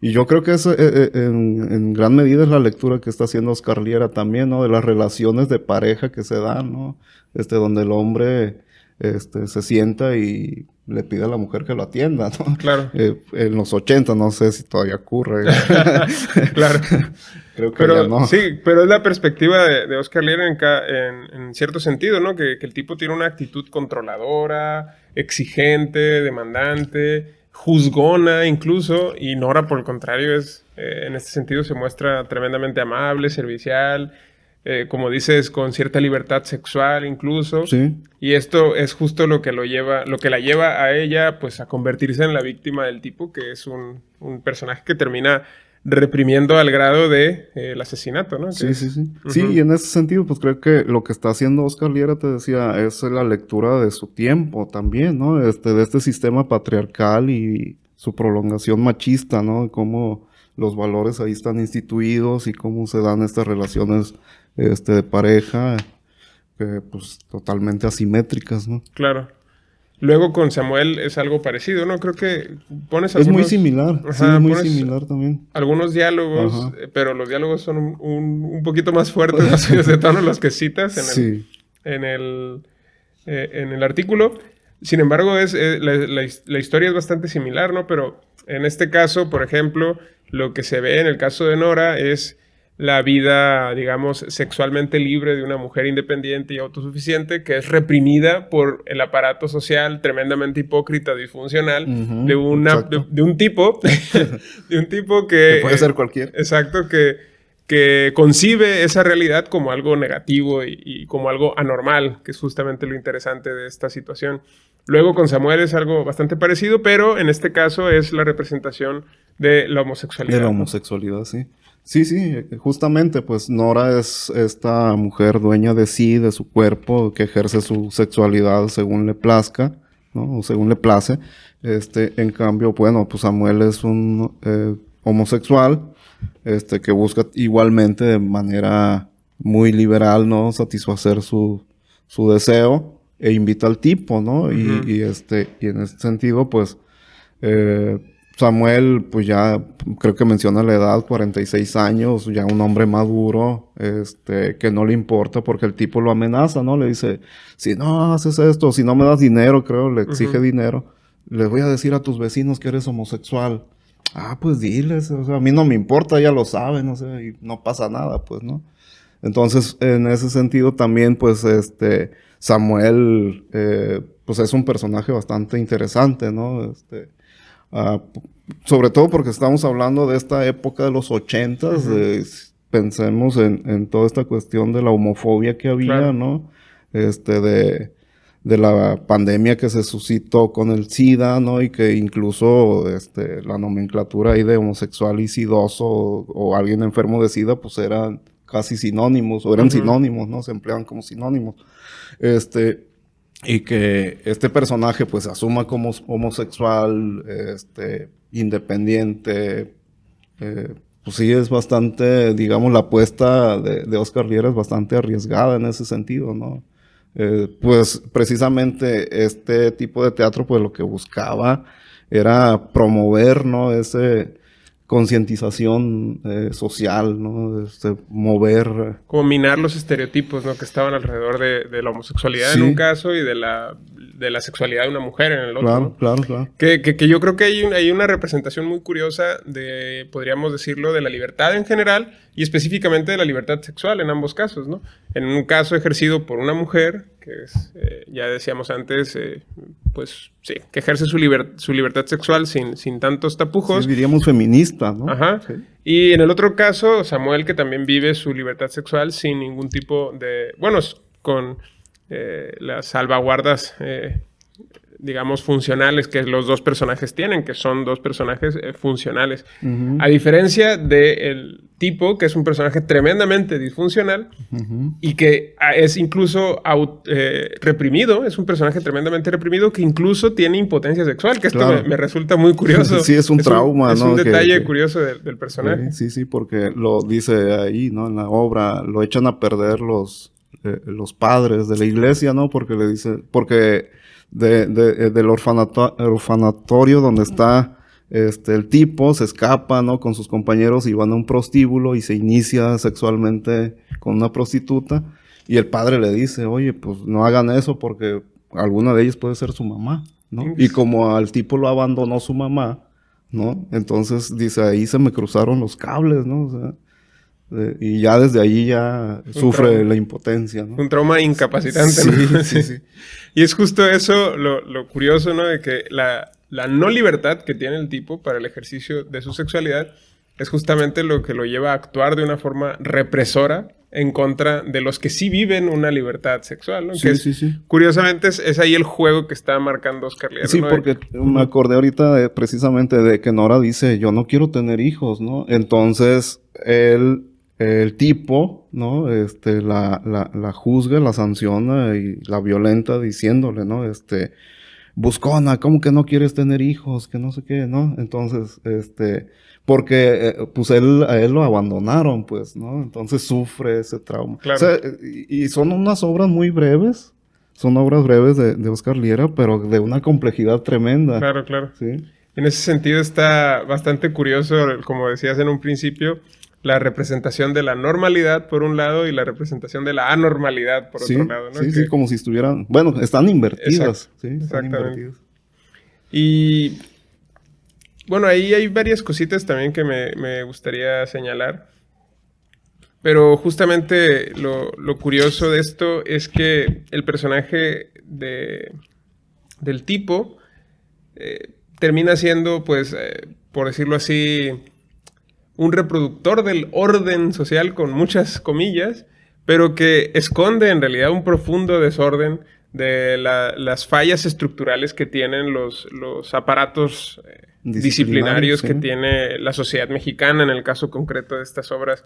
Y yo creo que eso, en gran medida es la lectura que está haciendo Oscar Liera también, ¿no? De las relaciones de pareja que se dan, ¿no? Donde el hombre, se sienta y le pide a la mujer que lo atienda, ¿no? Claro. En los 80, no sé si todavía ocurre. Claro. Creo que ya no. Sí, pero es la perspectiva de Oscar Liera en cierto sentido, ¿no? Que el tipo tiene una actitud controladora, exigente, demandante, juzgona incluso, y Nora por el contrario en este sentido se muestra tremendamente amable, servicial, como dices, con cierta libertad sexual incluso. Sí. Y esto es justo lo que la lleva a ella pues a convertirse en la víctima del tipo, que es un personaje que termina reprimiendo al grado de el asesinato, ¿no? Sí. Sí, y en ese sentido, pues creo que lo que está haciendo Oscar Liera, te decía, es la lectura de su tiempo también, ¿no? De este sistema patriarcal y su prolongación machista, ¿no? Cómo los valores ahí están instituidos y cómo se dan estas relaciones de pareja, pues totalmente asimétricas, ¿no? Claro. Luego con Samuel es algo parecido, ¿no? Creo que pones Es muy similar, sí, es muy similar también. Algunos diálogos, pero los diálogos son un poquito más fuertes, más subidos de tono, los que citas en el artículo. Sin embargo, la historia es bastante similar, ¿no? Pero en este caso, por ejemplo, lo que se ve en el caso de Nora es la vida, digamos, sexualmente libre de una mujer independiente y autosuficiente que es reprimida por el aparato social tremendamente hipócrita, disfuncional, de un tipo que puede ser cualquier. Exacto, que concibe esa realidad como algo negativo y como algo anormal, que es justamente lo interesante de esta situación. Luego con Samuel es algo bastante parecido, pero en este caso es la representación de la homosexualidad. De la homosexualidad, ¿no? Sí. Sí, justamente, pues Nora es esta mujer dueña de sí, de su cuerpo, que ejerce su sexualidad según le plazca, ¿no? O según le place. En cambio, bueno, pues Samuel es un homosexual, que busca igualmente de manera muy liberal, ¿no? Satisfacer su deseo e invita al tipo, ¿no? Y en ese sentido, pues, Samuel, pues ya creo que menciona la edad, 46 años, ya un hombre maduro, que no le importa porque el tipo lo amenaza, ¿no? Le dice, si no haces esto, si no me das dinero, creo, le exige dinero, les voy a decir a tus vecinos que eres homosexual. Ah, pues diles, o sea, a mí no me importa, ya lo saben, o sea, y no pasa nada, pues, ¿no? Entonces, en ese sentido también, pues, Samuel, pues es un personaje bastante interesante, ¿no? Sobre todo porque estamos hablando de esta época de los 80s, pensemos en toda esta cuestión de la homofobia que había, claro, ¿no? De la pandemia que se suscitó con el SIDA, ¿no? Y que incluso la nomenclatura ahí de homosexual y sidoso o alguien enfermo de SIDA, pues eran casi sinónimos, o eran sinónimos, ¿no? Se empleaban como sinónimos. Y que este personaje pues asuma como homosexual, independiente, pues sí es bastante, digamos, la apuesta de Oscar Liera es bastante arriesgada en ese sentido, ¿no? Pues precisamente este tipo de teatro pues lo que buscaba era promover, ¿no? Ese concientización social, ¿no? Mover... Como minar los estereotipos, ¿no? Que estaban alrededor de la homosexualidad en un caso y de la sexualidad de una mujer en el otro, claro, ¿no? Claro. Que yo creo que hay una representación muy curiosa de, podríamos decirlo, de la libertad en general y específicamente de la libertad sexual en ambos casos, ¿no? En un caso ejercido por una mujer, que es, ya decíamos antes, pues sí, que ejerce su libertad sexual sin tantos tapujos. Sí, diríamos feminista, ¿no? Ajá. Sí. Y en el otro caso, Samuel, que también vive su libertad sexual sin ningún tipo de... Bueno, con las salvaguardas, digamos, funcionales que los dos personajes tienen, que son dos personajes funcionales. A diferencia del tipo, que es un personaje tremendamente disfuncional y que es incluso reprimido, es un personaje tremendamente reprimido que incluso tiene impotencia sexual, que esto me resulta muy curioso. Sí, es un trauma, ¿no? Es un detalle curioso del personaje. Sí, porque lo dice ahí, ¿no? En la obra, lo echan a perder los padres de la iglesia, ¿no? Porque le dice, porque del orfanatorio donde está el tipo se escapa, ¿no? Con sus compañeros y van a un prostíbulo y se inicia sexualmente con una prostituta y el padre le dice, oye, pues no hagan eso porque alguna de ellas puede ser su mamá, ¿no? Y como al tipo lo abandonó su mamá, ¿no? Entonces dice, ahí se me cruzaron los cables, ¿no? O sea, y ya desde ahí ya sufre la impotencia, ¿no? Un trauma incapacitante, ¿no? Sí. Y es justo eso lo curioso, ¿no? De que la no libertad que tiene el tipo para el ejercicio de su sexualidad es justamente lo que lo lleva a actuar de una forma represora en contra de los que sí viven una libertad sexual, ¿no? Sí, Que sí. curiosamente es ahí el juego que está marcando Oscar Liera, Sí, ¿no? porque me acordé ahorita precisamente de que Nora dice, yo no quiero tener hijos, ¿no? Entonces, el tipo, ¿no? La juzga, la sanciona y la violenta diciéndole, ¿no? Buscona, ¿cómo que no quieres tener hijos? Que no sé qué, ¿no? Entonces, porque, pues a él lo abandonaron, pues, ¿no? Entonces sufre ese trauma. Claro. O sea, y son unas obras muy breves. Son obras breves de Oscar Liera, pero de una complejidad tremenda. Claro, claro. Sí. En ese sentido está bastante curioso, como decías en un principio, la representación de la normalidad por un lado y la representación de la anormalidad por otro lado, ¿no? Sí, como si estuvieran... Bueno, están invertidas. Exacto, Sí, están invertidas. Y bueno, ahí hay varias cositas también que me gustaría señalar. Pero justamente lo curioso de esto es que el personaje del tipo termina siendo, pues, por decirlo así, un reproductor del orden social con muchas comillas, pero que esconde en realidad un profundo desorden de las fallas estructurales que tienen los aparatos disciplinarios sí. que tiene la sociedad mexicana, en el caso concreto de estas obras.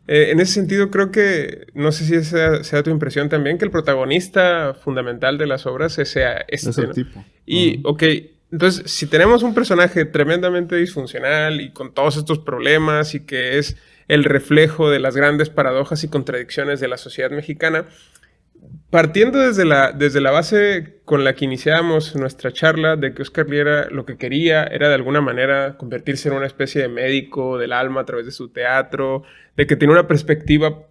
En ese sentido, creo que, no sé si esa sea tu impresión también, que el protagonista fundamental de las obras sea este, es el ¿no? tipo. Y, ok, entonces, si tenemos un personaje tremendamente disfuncional y con todos estos problemas y que es el reflejo de las grandes paradojas y contradicciones de la sociedad mexicana, partiendo desde la base con la que iniciamos nuestra charla de que Oscar Liera lo que quería era de alguna manera convertirse en una especie de médico del alma a través de su teatro, de que tiene una perspectiva,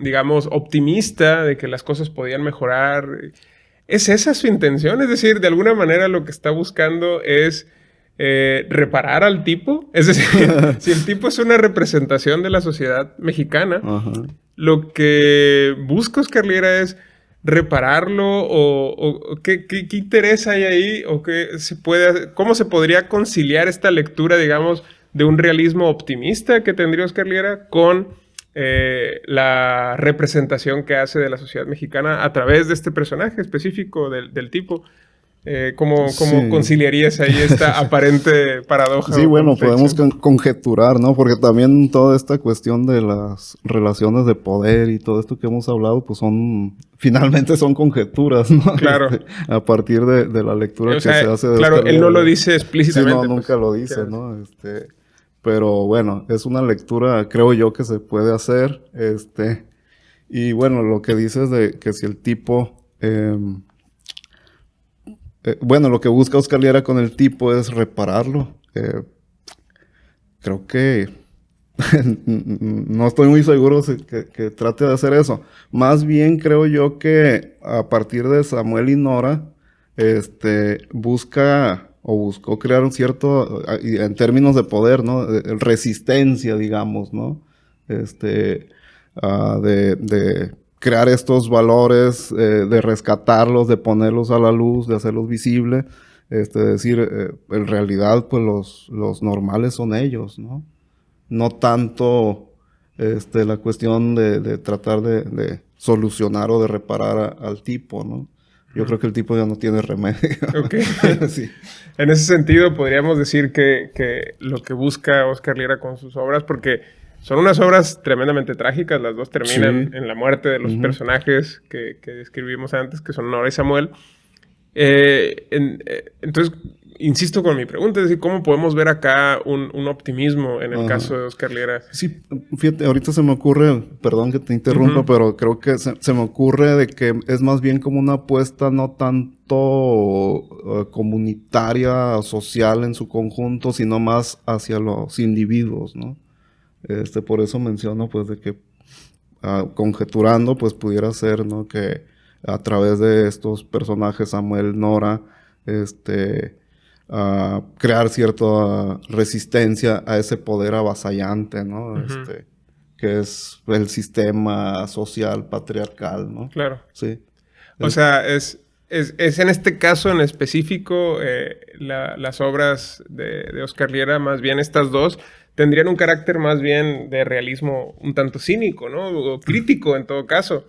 digamos, optimista de que las cosas podían mejorar. ¿Es esa su intención? Es decir, de alguna manera lo que está buscando es reparar al tipo. Es decir, si el tipo es una representación de la sociedad mexicana, lo que busca Oscar Liera es repararlo o ¿qué interés hay ahí o cómo se podría conciliar esta lectura, digamos, de un realismo optimista que tendría Oscar Liera con la representación que hace de la sociedad mexicana a través de este personaje específico del tipo. ¿Cómo conciliarías ahí esta aparente paradoja? Sí, bueno, podemos conjeturar, ¿no? Porque también toda esta cuestión de las relaciones de poder y todo esto que hemos hablado, pues finalmente son conjeturas, ¿no? Claro. A partir de la lectura que se hace de claro, Oscar él no lo dice explícitamente. Sí, no, nunca lo dice, ¿no? Pero bueno, es una lectura, creo yo, que se puede hacer, y bueno, lo que dices de que si el tipo... bueno, lo que busca Oscar Liera con el tipo es repararlo. Creo que no estoy muy seguro que trate de hacer eso. Más bien creo yo que a partir de Samuel y Nora, buscó crear un cierto, en términos de poder, ¿no? Resistencia, digamos, ¿no? De crear estos valores, de rescatarlos, de ponerlos a la luz, de hacerlos visibles, decir, en realidad, pues los normales son ellos, ¿no? No tanto, la cuestión de tratar de solucionar o de reparar al tipo, ¿no? Yo creo que el tipo ya no tiene remedio. Okay. Sí. En ese sentido, podríamos decir que lo que busca Oscar Liera con sus obras, porque son unas obras tremendamente trágicas, las dos terminan en la muerte de los personajes que describimos antes, que son Nora y Samuel. Entonces, insisto con mi pregunta, es decir, ¿cómo podemos ver acá un optimismo en el caso de Oscar Liera? Sí, fíjate, ahorita se me ocurre, perdón que te interrumpa, pero creo que se me ocurre de que es más bien como una apuesta no tanto comunitaria, social en su conjunto, sino más hacia los individuos, ¿no? Por eso menciono, pues, de que conjeturando, pues, pudiera ser, ¿no? Que a través de estos personajes, Samuel, Nora, crear cierta resistencia a ese poder avasallante, ¿no? Que es el sistema social patriarcal, ¿no? Claro. Sí. O sea, es es en este caso en específico, las obras de Óscar Liera, más bien estas dos, tendrían un carácter más bien de realismo un tanto cínico, ¿no? O crítico en todo caso.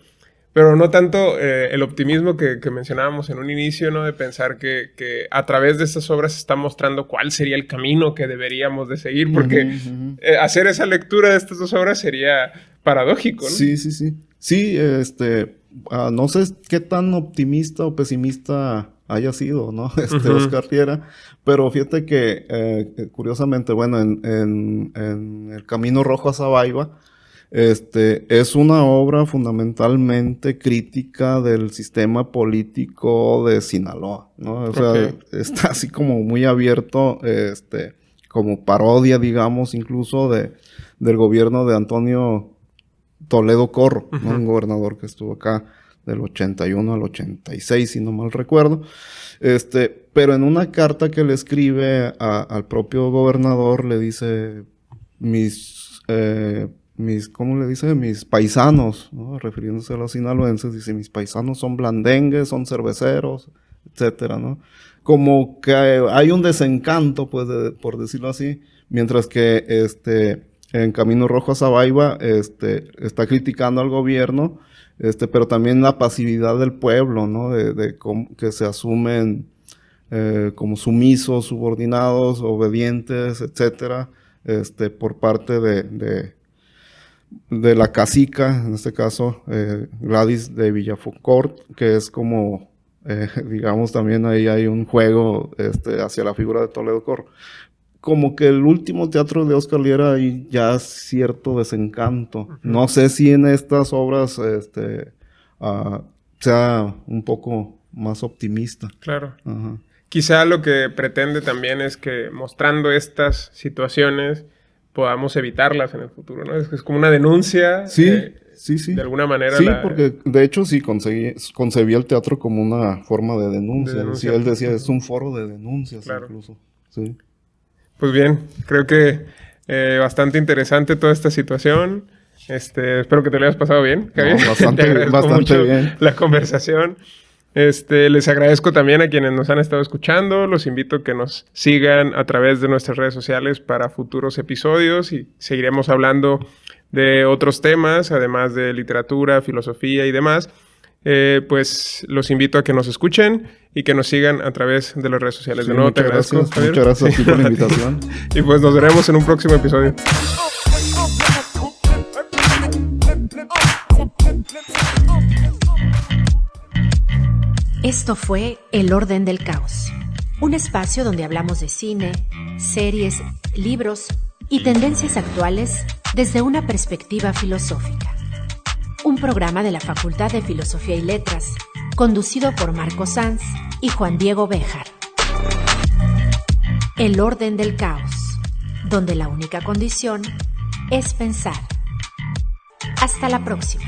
Pero no tanto el optimismo que mencionábamos en un inicio, ¿no? De pensar que a través de estas obras se está mostrando cuál sería el camino que deberíamos de seguir. Porque hacer esa lectura de estas dos obras sería paradójico, ¿no? Sí. Sí, no sé qué tan optimista o pesimista haya sido, ¿no? Óscar Liera. Pero fíjate que, curiosamente, bueno, en El Camino Rojo a Zabaiba, es una obra fundamentalmente crítica del sistema político de Sinaloa, ¿no? O sea, está así como muy abierto, como parodia, digamos, incluso del gobierno de Antonio Toledo Corro, ¿no? Un gobernador que estuvo acá del 81 al 86, si no mal recuerdo. Pero en una carta que le escribe al propio gobernador, le dice ¿cómo le dice? Mis paisanos, ¿no? Refiriéndose a los sinaloenses, dice, mis paisanos son blandengues, son cerveceros, etcétera, ¿no? Como que hay un desencanto, pues, por decirlo así, mientras que, en Camino Rojo a Zabaiba, está criticando al gobierno, pero también la pasividad del pueblo, ¿no? De cómo que se asumen, como sumisos, subordinados, obedientes, etcétera, por parte de la cacica, en este caso, Gladys de Villafort, que es como, digamos, también ahí hay un juego, hacia la figura de Toledo Corro. Como que el último teatro de Óscar Liera hay ya cierto desencanto. No sé si en estas obras, sea un poco más optimista. Claro. Quizá lo que pretende también es que mostrando estas situaciones podamos evitarlas en el futuro, ¿no? Es como una denuncia. Sí. De alguna manera. Sí, porque de hecho sí concebía el teatro como una forma de denuncia. Él decía, es un foro de denuncias, claro. Incluso. Sí. Pues bien, creo que bastante interesante toda esta situación. Espero que te lo hayas pasado bien, Javier. No, bastante bien. La conversación. Les agradezco también a quienes nos han estado escuchando. Los invito a que nos sigan a través de nuestras redes sociales para futuros episodios y seguiremos hablando de otros temas, además de literatura, filosofía y demás. Pues los invito a que nos escuchen y que nos sigan a través de las redes sociales. Sí, de nuevo te agradezco, Javier. Muchas gracias a ti por la invitación. Y pues nos veremos en un próximo episodio. Esto fue El Orden del Caos, un espacio donde hablamos de cine, series, libros y tendencias actuales desde una perspectiva filosófica. Un programa de la Facultad de Filosofía y Letras, conducido por Marco Sanz y Juan Diego Béjar. El Orden del Caos, donde la única condición es pensar. Hasta la próxima.